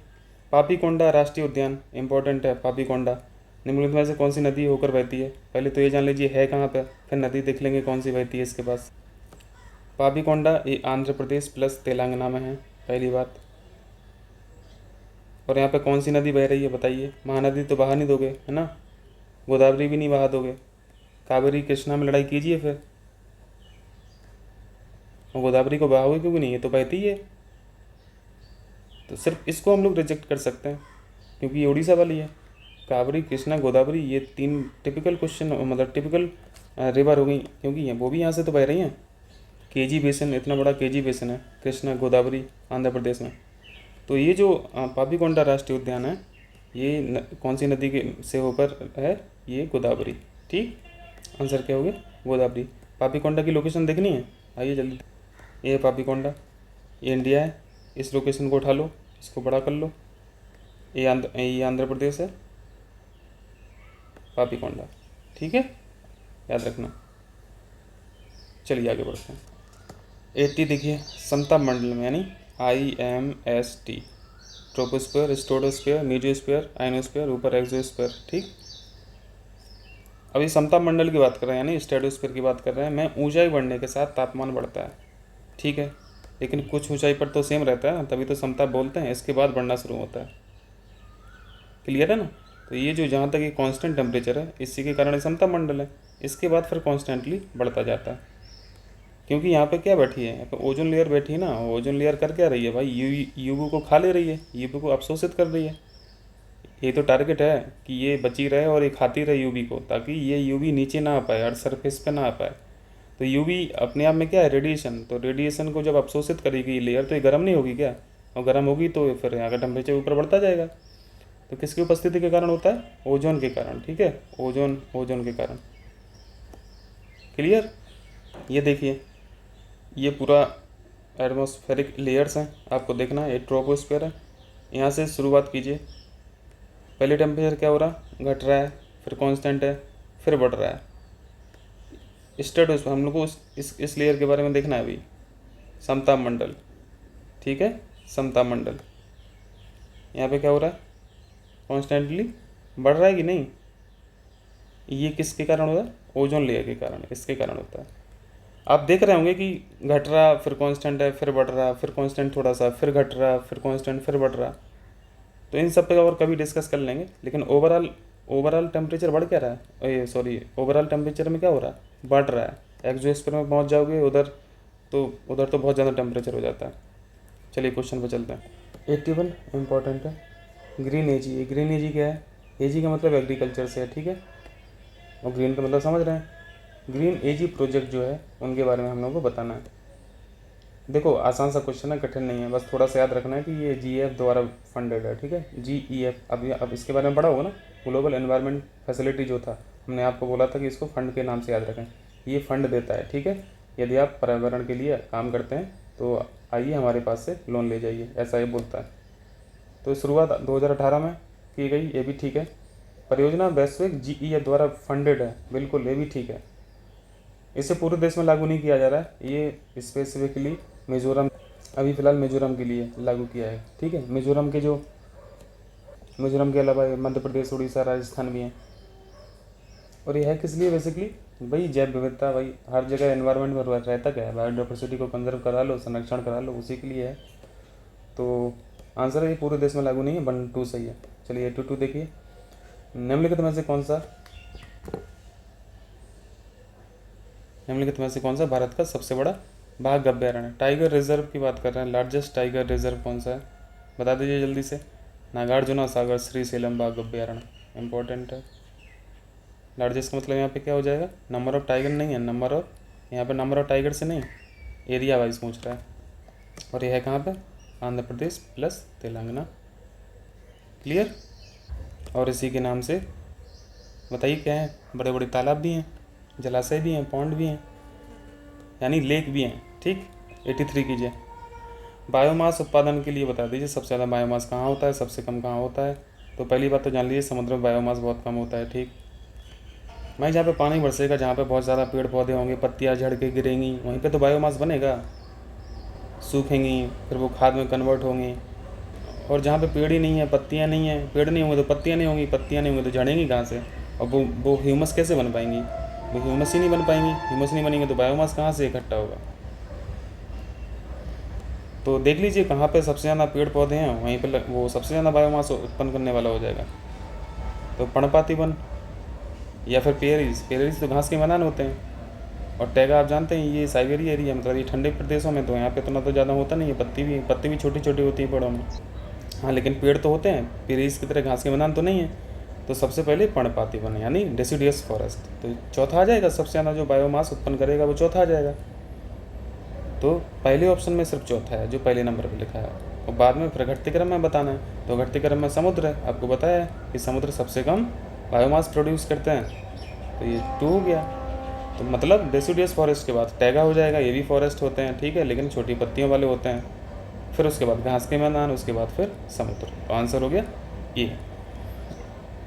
पापीकोंडा राष्ट्रीय उद्यान इंपॉर्टेंट है। पापीकोंडा निम्नलिखित में से कौन सी नदी होकर बहती है? पहले तो ये जान लीजिए है कहाँ पे, फिर नदी देख लेंगे कौन सी बहती है इसके पास। पापीकोंडा ये आंध्र प्रदेश प्लस तेलंगाना में है, पहली बात। और यहाँ पे कौन सी नदी बह रही है बताइए? महानदी तो बहा नहीं दोगे है ना, गोदावरी भी नहीं बहा दोगे, कावेरी कृष्णा में लड़ाई कीजिए फिर। और गोदावरी को बहाओगे क्योंकि नहीं, ये तो बहती है। तो सिर्फ इसको हम लोग रिजेक्ट कर सकते हैं क्योंकि ये उड़ीसा वाली है। कावेरी कृष्णा गोदावरी ये 3 टिपिकल क्वेश्चन, मतलब टिपिकल रिवर हो गई, क्योंकि ये वो भी यहाँ से तो बह रही हैं। केजी बेसिन, इतना बड़ा केजी बेसिन है कृष्णा गोदावरी आंध्र प्रदेश में। तो ये जो पापीकोंडा राष्ट्रीय उद्यान है ये कौन सी नदी के से होकर है? ये गोदावरी, ठीक। आंसर क्या हो गया? गोदावरी। पापीकोंडा की लोकेशन देखनी है, आइए जल्दी। ये है पापीकोंडा, ये इंडिया है, इस लोकेशन को उठा लो, इसको बड़ा कर लो। ये आंध्र प्रदेश है, पापीकोंडा, ठीक है, याद रखना। चलिए आगे बढ़ते हैं। 80 देखिए, समताप मंडल में यानी IMST, ट्रोपोस्फीयर, स्ट्रेटोस्फीयर, मीडियोस्फीयर, आयनोस्फीयर, ऊपर एक्सोस्फीयर, ठीक। अभी समताप मंडल की बात कर रहे हैं यानी स्ट्रेटोस्फीयर की बात कर रहे हैं। में ऊंचाई बढ़ने के साथ तापमान बढ़ता है, ठीक है, लेकिन कुछ ऊंचाई पर तो सेम रहता है, तभी तो समताप बोलते हैं। इसके बाद बढ़ना शुरू होता है, क्लियर है ना। तो ये जो जहाँ तक ये कांस्टेंट टेम्परेचर है इसी के कारण समताप मंडल है। इसके बाद फिर कॉन्स्टेंटली बढ़ता जाता है, क्योंकि यहाँ पे क्या बैठी है, यहाँ पे ओजोन लेयर बैठी है ना। ओजोन लेयर कर क्या रही है भाई, यूवी को खा ले रही है, यूवी को अवशोषित कर रही है। ये तो टारगेट है कि ये बची रहे और ये खाती रहे यूवी को, ताकि ये यूवी नीचे ना आ पाए, अर्थ सरफेस पे ना आ पाए। तो यूवी अपने आप में क्या है, रेडिएशन। तो रेडिएशन को जब अवशोषित करेगी लेयर तो ये गर्म नहीं होगी क्या, और गर्म होगी तो फिर यहाँ का टेम्परेचर ऊपर बढ़ता जाएगा। तो किसकी उपस्थिति के कारण होता है? ओजोन के कारण, ठीक है, ओजोन के कारण। क्लियर। ये देखिए ये पूरा एटमॉस्फेरिक लेयर्स हैं, आपको देखना है। ये ट्रोपोस्फीयर है, यहाँ से शुरुआत कीजिए। पहले टेम्परेचर क्या हो रहा, घट रहा है, फिर कांस्टेंट है, फिर बढ़ रहा है। स्ट्रेटोस्फीयर हम लोग को इस लेयर के बारे में देखना है अभी। समताप मंडल, ठीक है, समताप मंडल। यहाँ पे क्या हो रहा है, कॉन्स्टेंटली बढ़ रहा है कि नहीं। ये किसके कारण हो रहा है? ओजोन लेयर के कारण, इसके कारण होता है। आप देख रहे होंगे कि घट रहा, फिर कांस्टेंट है, फिर बढ़ रहा, फिर कांस्टेंट थोड़ा सा, फिर घट रहा, फिर कांस्टेंट, फिर बढ़ रहा। तो इन सब पे और कभी डिस्कस कर लेंगे, लेकिन ओवरऑल ओवरऑल टेम्परेचर बढ़ क्या रहा है, सॉरी ओवरऑल टेम्परेचर में क्या हो रहा है, बढ़ रहा है। एक्सोस्फीयर में पहुंच जाओगे उधर तो बहुत ज़्यादा टेम्परेचर हो जाता है। चलिए क्वेश्चन पे चलते हैं। 81 इंपॉर्टेंट है। ग्रीन एजी, ग्रीन एजी क्या है, एजी का मतलब एग्रीकल्चर से है, ठीक है, और ग्रीन का मतलब समझ रहे हैं। ग्रीन एजी प्रोजेक्ट जो है उनके बारे में हम लोगों को बताना है। देखो आसान सा क्वेश्चन है, कठिन नहीं है, बस थोड़ा सा याद रखना है कि ये GEF द्वारा फंडेड है, ठीक है, GEF। अब इसके बारे में पढ़ा होगा ना, ग्लोबल एनवायरनमेंट फैसिलिटी जो था, हमने आपको बोला था कि इसको फंड के नाम से याद रखें। ये फंड देता है, ठीक है, यदि आप पर्यावरण के लिए काम करते हैं तो आइए हमारे पास से लोन ले जाइए, ऐसा ये बोलता है। तो शुरुआत 2018 में की गई, ये भी ठीक है। परियोजना वैश्विक GEF द्वारा फंडेड है, बिल्कुल ये भी ठीक है। इसे पूरे देश में लागू नहीं किया जा रहा है, ये स्पेसिफिकली मिजोरम, अभी फ़िलहाल मिजोरम के लिए लागू किया है, ठीक है। मिजोरम के अलावा मध्य प्रदेश, उड़ीसा, राजस्थान भी हैं। और ये है किस लिए बेसिकली, भाई जैव विविधता, भाई हर जगह एनवायरनमेंट में रहता क्या है, बायोडाइवर्सिटी को कंजर्व करा लो, संरक्षण करा लो, उसी के लिए है। तो आंसर है ये पूरे देश में लागू नहीं है, 1 2 सही है। चलिए 2 देखिए। निम्नलिखित में से कौन सा भारत का सबसे बड़ा बाघ अभ्यारण्य, टाइगर रिजर्व की बात कर रहे हैं, लार्जेस्ट टाइगर रिजर्व कौन सा है, बता दीजिए जल्दी से। नागार्जुना सागर श्रीशैलम बाघ अभ्यारण्य इंपॉर्टेंट है। लार्जेस्ट का मतलब यहाँ पे क्या हो जाएगा, नंबर ऑफ टाइगर नहीं है, यहाँ पे नंबर ऑफ टाइगर से नहीं, एरिया वाइज पूछ रहा है। और यह है कहाँ पे, आंध्र प्रदेश प्लस तेलंगाना, क्लियर। और इसी के नाम से बताइए क्या है, बड़े बड़े तालाब भी हैं, जलाशय भी हैं, पॉन्ड भी हैं, यानी लेक भी हैं, ठीक। 83 कीजिए। बायोमास उत्पादन के लिए बता दीजिए सबसे ज़्यादा बायोमास कहाँ होता है, सबसे कम कहाँ होता है। तो पहली बात तो जान लीजिए, समुद्र में बायोमास बहुत कम होता है, ठीक। भाई जहाँ पे पानी बरसेगा, जहाँ पे बहुत ज़्यादा पेड़ पौधे होंगे, पत्तियाँ झड़ के गिरेंगी, वहीं पे तो बायोमास बनेगा, सूखेंगी फिर वो खाद में कन्वर्ट होंगी। और जहाँ पे पेड़ ही नहीं है, पत्तियाँ नहीं है, पेड़ नहीं होंगे तो पत्तियाँ नहीं होंगी, पत्तियाँ नहीं होंगी तो झड़ेंगी कहाँ से, और वो ह्यूमस कैसे बन पाएंगी, वो ह्यूमस ही नहीं बन पाएंगी, ह्यूमस नहीं बनेंगे तो बायोमास कहाँ से इकट्ठा होगा। तो देख लीजिए कहाँ पे सबसे ज़्यादा पेड़ पौधे हैं, वहीं पे वो सबसे ज़्यादा बायोमास उत्पन्न करने वाला हो जाएगा। तो पर्णपाती वन या फिर पेरेरीज तो घास के मैदान होते हैं। और टैगा आप जानते हैं ये साइबेरिया एरिया, मतलब ये ठंडे प्रदेशों में, तो यहाँ पे इतना तो ज़्यादा होता नहीं है, पत्ती भी छोटी छोटी होती है पेड़ों में, हाँ लेकिन पेड़ तो होते हैं, पेरेरीज की तरह घास के मैदान तो नहीं है। तो सबसे पहले पर्णपाती वन यानी डेसिडियस फॉरेस्ट, तो चौथा आ जाएगा, सबसे ज़्यादा जो बायोमास उत्पन्न करेगा वो चौथा आ जाएगा। तो पहले ऑप्शन में सिर्फ चौथा है जो पहले नंबर पर लिखा है, और बाद में फिर घटते क्रम में बताना है। तो घटते क्रम में समुद्र है, आपको बताया है कि समुद्र सबसे कम बायोमास प्रोड्यूस करते हैं, तो ये 2 हो गया। तो मतलब डेसिडियस फॉरेस्ट के बाद टैगा हो जाएगा, ये भी फॉरेस्ट होते हैं, ठीक है, लेकिन छोटी पत्तियों वाले होते हैं। फिर उसके बाद घास के मैदान, उसके बाद फिर समुद्र, तो आंसर हो गया ये।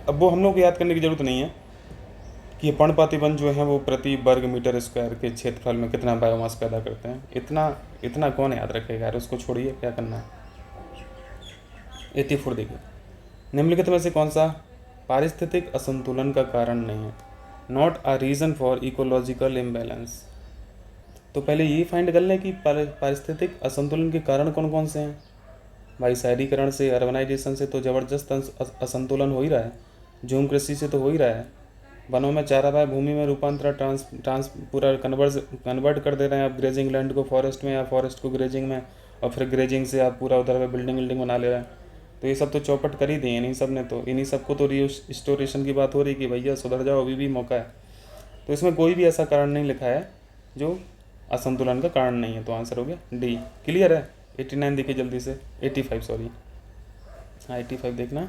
अब वो हम लोग को याद करने की ज़रूरत नहीं है कि ये पर्णपाती वन जो है वो प्रति वर्ग मीटर स्क्वायर के क्षेत्रफल में कितना बायोमास पैदा करते हैं, इतना कौन याद रखेगा यार, उसको छोड़िए, क्या करना है। 84 देखिए। निम्नलिखित में से कौन सा पारिस्थितिक असंतुलन का कारण नहीं है, not a reason for ecological imbalance. तो पहले ये फाइंड कर लें कि पारिस्थितिक असंतुलन के कारण कौन कौन से हैं। भाई शहरीकरण से, अर्बनाइजेशन से तो ज़बरदस्त असंतुलन हो ही रहा है, झूम कृषि से तो हो ही रहा है, वनों में चारागाह भूमि में रूपांतरण पूरा कन्वर्ट कर दे रहे हैं आप, ग्रेजिंग लैंड को फॉरेस्ट में या फॉरेस्ट को ग्रेजिंग में, और फिर ग्रेजिंग से आप पूरा उधर में बिल्डिंग बना ले रहे हैं। तो ये सब तो चौपट कर ही दिए इन्हीं सब ने, तो इन्हीं सबको तो रिस्टोरेशन की बात हो रही कि भैया सुधर जाओ, अभी भी मौका है। तो इसमें कोई भी ऐसा कारण नहीं लिखा है जो असंतुलन का कारण नहीं है, तो आंसर हो गया डी। क्लियर है। 89 देखिए जल्दी से, 85 सॉरी, हाँ 85 देखना,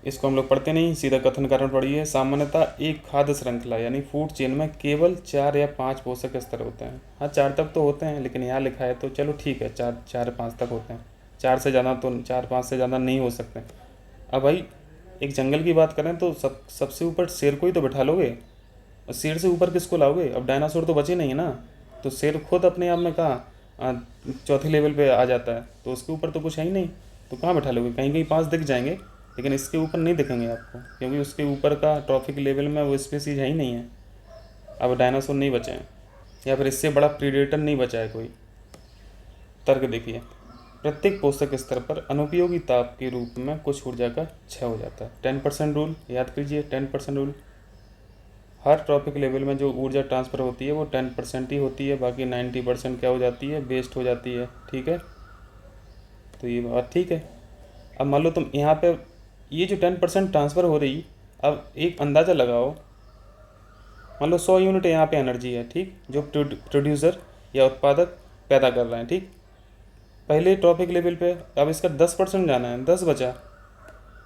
इसको हम लोग पढ़ते नहीं, सीधा कथन कारण पढ़िए। सामान्यतः एक खाद्य श्रृंखला यानी फूड चेन में केवल 4 या 5 पोषक स्तर होते हैं। हाँ 4 तक तो होते हैं, लेकिन यहाँ लिखा है तो चलो ठीक है, 4 5 तक होते हैं, 4 से ज़्यादा तो 4 5 से ज़्यादा नहीं हो सकते। अब भाई एक जंगल की बात करें तो सबसे ऊपर शेर को ही तो बैठा लोगे, और शेर से ऊपर किसको लाओगे, अब डायनासोर तो बचे नहीं है ना, तो शेर खुद अपने आप में कहाँ चौथे लेवल पे आ जाता है, तो उसके ऊपर तो कुछ है ही नहीं, तो कहाँ बैठा लोगे, कहीं कहीं 5 दिख जाएंगे, लेकिन इसके ऊपर नहीं दिखेंगे आपको, क्योंकि उसके ऊपर का ट्रॉफिक लेवल में वो स्पीसीज है ही नहीं है। अब डायनासोर नहीं बचे हैं, या फिर इससे बड़ा प्रीडेटर नहीं बचा है कोई। तर्क देखिए, प्रत्येक पोषक स्तर पर अनुपयोगी ताप के रूप में कुछ ऊर्जा का क्षय हो जाता है। 10% रूल याद कीजिए, 10% रूल। हर ट्रॉपिक लेवल में जो ऊर्जा ट्रांसफ़र होती है वो 10% ही होती है, बाकी 90% क्या हो जाती है, वेस्ट हो जाती है। ठीक है, तो ये बात ठीक है। अब मान लो तुम यहाँ पे ये जो 10% ट्रांसफ़र हो रही, अब एक अंदाज़ा लगाओ, मान लो 100 यूनिट यहाँ पे एनर्जी है, ठीक, जो प्रोड्यूसर या उत्पादक पैदा कर रहे हैं, ठीक, पहले ट्रॉपिक लेवल पे। अब इसका 10% जाना है, 10 बचा,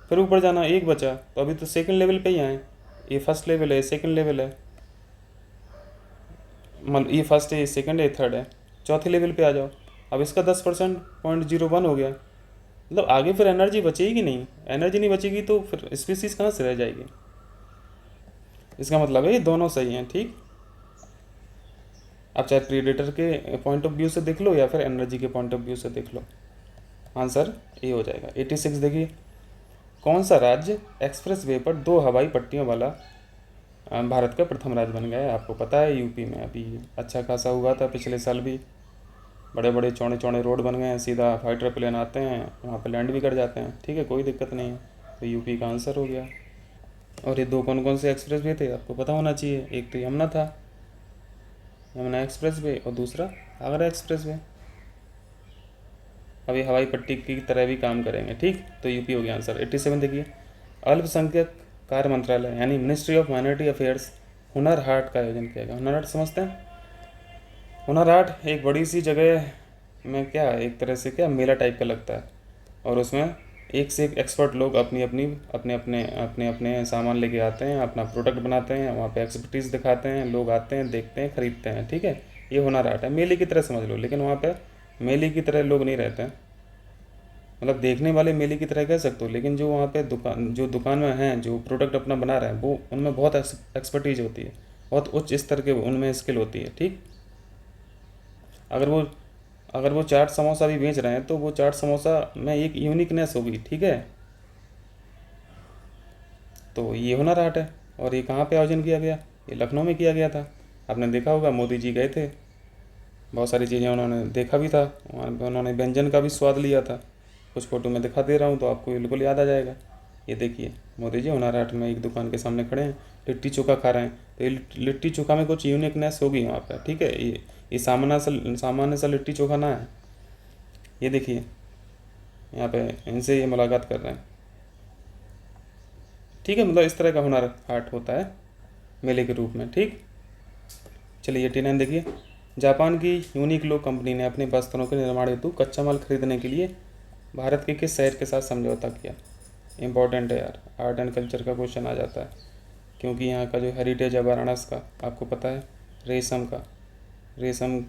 फिर ऊपर जाना 1 बचा, तो अभी तो सेकंड लेवल पे ही आए। ये फर्स्ट लेवल है, सेकंड लेवल है, मतलब ये फर्स्ट है, ये सेकंड है, ये थर्ड है, चौथे लेवल पे आ जाओ। अब इसका 10% 0.01 हो गया, मतलब आगे फिर एनर्जी बचेगी नहीं। एनर्जी नहीं बचेगी तो फिर स्पीसीज कहाँ से रह जाएगी। इसका मतलब है ये दोनों सही हैं, ठीक। अब चाहे प्रीडेटर के पॉइंट ऑफ व्यू से देख लो या फिर एनर्जी के पॉइंट ऑफ व्यू से देख लो, आंसर ए हो जाएगा। 86 देखिए, कौन सा राज्य एक्सप्रेस वे पर 2 हवाई पट्टियों वाला भारत का प्रथम राज्य बन गया है। आपको पता है यूपी में अभी अच्छा खासा हुआ था पिछले साल भी, बड़े बड़े चौड़े चौड़े रोड बन गए हैं, सीधा फाइटर प्लेन आते हैं वहाँ पे लैंड भी कर जाते हैं। ठीक है, कोई दिक्कत नहीं है, तो यूपी का आंसर हो गया। और ये 2 कौन कौन से एक्सप्रेस वे थे आपको पता होना चाहिए, एक तो यमुना था, यमुना एक्सप्रेस वे, और दूसरा आगरा एक्सप्रेस वे। अभी हवाई पट्टी की तरह भी काम करेंगे, ठीक, तो यूपी हो गया आंसर। 87 देखिए, अल्पसंख्यक कार्य मंत्रालय यानी ministry of minority affairs Hunar Haat का आयोजन किया गया। हुनर हाट समझते हैं? हुनर हाट एक बड़ी सी जगह में क्या एक तरह से क्या मेला टाइप का लगता है, और उसमें एक से एक एक्सपर्ट लोग अपने अपने सामान लेके आते हैं, अपना प्रोडक्ट बनाते हैं, वहाँ पे एक्सपर्टीज़ दिखाते हैं, लोग आते हैं, देखते हैं, ख़रीदते हैं। ठीक है, ये हुनर हाट है, मेले की तरह समझ लो, लेकिन वहाँ पे मेले की तरह लोग नहीं रहते हैं, मतलब देखने वाले मेले की तरह कह सकते हो, लेकिन जो वहाँ पे दुकान में हैं, जो प्रोडक्ट अपना बना रहे हैं, वो उनमें बहुत एक्सपर्टीज होती है, बहुत उच्च स्तर के उनमें स्किल होती है। ठीक, अगर वो चाट समोसा भी बेच रहे हैं तो वो चाट समोसा में एक यूनिकनेस होगी। ठीक है, तो ये हुनर हाट है। और ये कहाँ पे आयोजन किया गया? ये लखनऊ में किया गया था। आपने देखा होगा, मोदी जी गए थे, बहुत सारी चीज़ें उन्होंने देखा भी था, वहाँ पे उन्होंने व्यंजन का भी स्वाद लिया था। कुछ फ़ोटो में दिखा दे रहा हूँ तो आपको बिल्कुल याद आ जाएगा। ये देखिए, मोदी जी हुनर हाट में एक दुकान के सामने खड़े हैं, लिट्टी चोखा खा रहे हैं, तो ये लिट्टी चोखा में कुछ यूनिकनेस होगी वहाँ पर। ठीक है, ये सामान्य सा लिट्टी चोखा ना है। ये देखिए, यहाँ पे इनसे ये मुलाकात कर रहे हैं। ठीक है, मतलब इस तरह का हुनर हाट होता है मेले के रूप में। ठीक, चलिए 89 देखिए, जापान की यूनिक्लो कंपनी ने अपने वस्त्रों के निर्माण हेतु कच्चा माल खरीदने के लिए भारत के किस शहर के साथ समझौता किया? इंपॉर्टेंट है यार, आर्ट एंड कल्चर का क्वेश्चन आ जाता है, क्योंकि यहाँ का जो हेरिटेज है वाराणसी का, आपको पता है, रेशम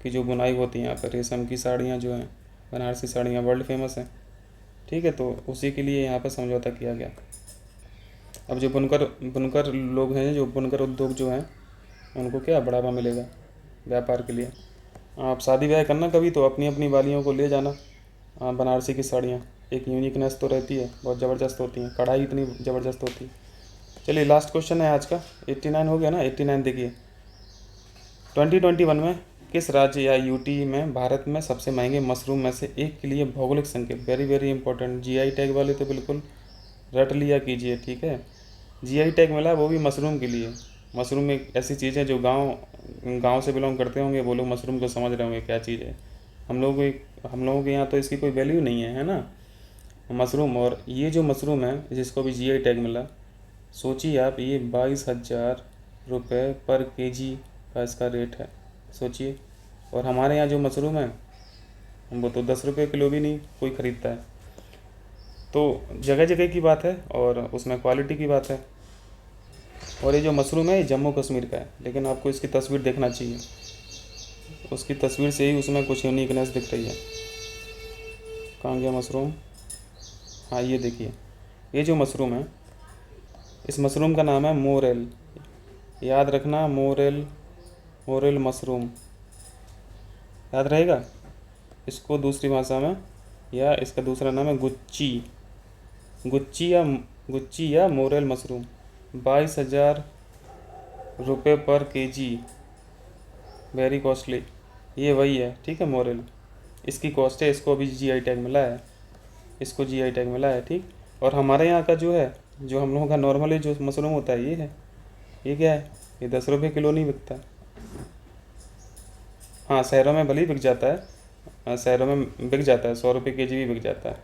की जो बुनाई होती है यहाँ पर, रेशम की साड़ियाँ जो हैं, बनारसी साड़ियाँ वर्ल्ड फेमस हैं। ठीक है, तो उसी के लिए यहाँ पर समझौता किया गया। अब जो बुनकर लोग हैं, जो बुनकर उद्योग जो हैं, उनको क्या बढ़ावा मिलेगा व्यापार के लिए। आप शादी ब्याह करना कभी तो अपनी अपनी वालियों को ले जाना, बनारसी की साड़ियाँ, एक यूनिकनेस तो रहती है, बहुत ज़बरदस्त होती हैं, कढ़ाई इतनी ज़बरदस्त होती है। चलिए लास्ट क्वेश्चन है आज का, 89 हो गया ना। 89 देखिए, 2021 में किस राज्य या यूटी में भारत में सबसे महंगे मशरूम में से एक के लिए भौगोलिक संकेत, very very important, GI tag वाले तो बिल्कुल रट लिया कीजिए। ठीक है, जीआई टैग मिला, वो भी मशरूम के लिए। मशरूम एक ऐसी चीज़ है जो गांव से बिलोंग करते होंगे वो लोग मशरूम को समझ रहे होंगे क्या चीज़ है। हम लोगों के यहाँ तो इसकी कोई वैल्यू नहीं है ना मशरूम। और ये जो मशरूम है जिसको भी जीआई टैग मिला, सोचिए आप, ये 22,000 रुपये पर केजी का इसका रेट है, सोचिए। और हमारे यहाँ जो मशरूम है वो तो 10 रुपये किलो भी नहीं कोई ख़रीदता है। तो जगह जगह की बात है और उसमें क्वालिटी की बात है। और ये जो मशरूम है ये जम्मू कश्मीर का है, लेकिन आपको इसकी तस्वीर देखना चाहिए, उसकी तस्वीर से ही उसमें कुछ यूनिकनेस दिख रही है। कहाँ गया मशरूम? हाँ, ये देखिए, ये जो मशरूम है, इस मशरूम का नाम है मोरेल, याद रखना, मोरेल मशरूम, याद रहेगा। इसको दूसरी भाषा में, या इसका दूसरा नाम है गुच्ची या मोरेल मशरूम। 22,000 रुपये पर केजी, वेरी कॉस्टली, ये वही है। ठीक है, मोरेल। इसकी कॉस्ट है, इसको अभी जीआई टैग मिला है, इसको जीआई टैग मिला है, ठीक। और हमारे यहाँ का जो है, जो हम लोगों का नॉर्मली जो मशरूम होता है, ये है, ये क्या है, ये 10 रुपये किलो नहीं बिकता। हाँ, शहरों में भले ही बिक जाता है, शहरों में बिक जाता है, 100 रुपये केजी भी बिक जाता है,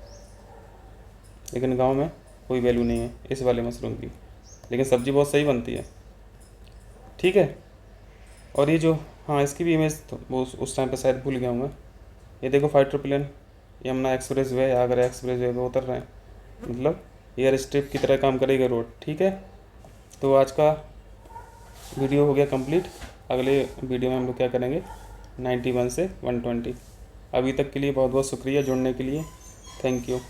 लेकिन गांव में कोई वैल्यू नहीं है इस वाले मशरूम की, लेकिन सब्ज़ी बहुत सही बनती है, ठीक है। और ये जो, हाँ इसकी भी इमेज तो वो उस टाइम पे शायद भूल गया हूँ मैं। ये देखो fighter plane, Yamuna expressway, Agra expressway पे उतर रहे हैं, मतलब एयर स्ट्रिप की तरह काम करेगी रोड, ठीक है। तो आज का वीडियो हो गया कंप्लीट। अगले वीडियो में हम लोग क्या करेंगे, 91 से 120। अभी तक के लिए बहुत बहुत शुक्रिया जुड़ने के लिए, थैंक यू।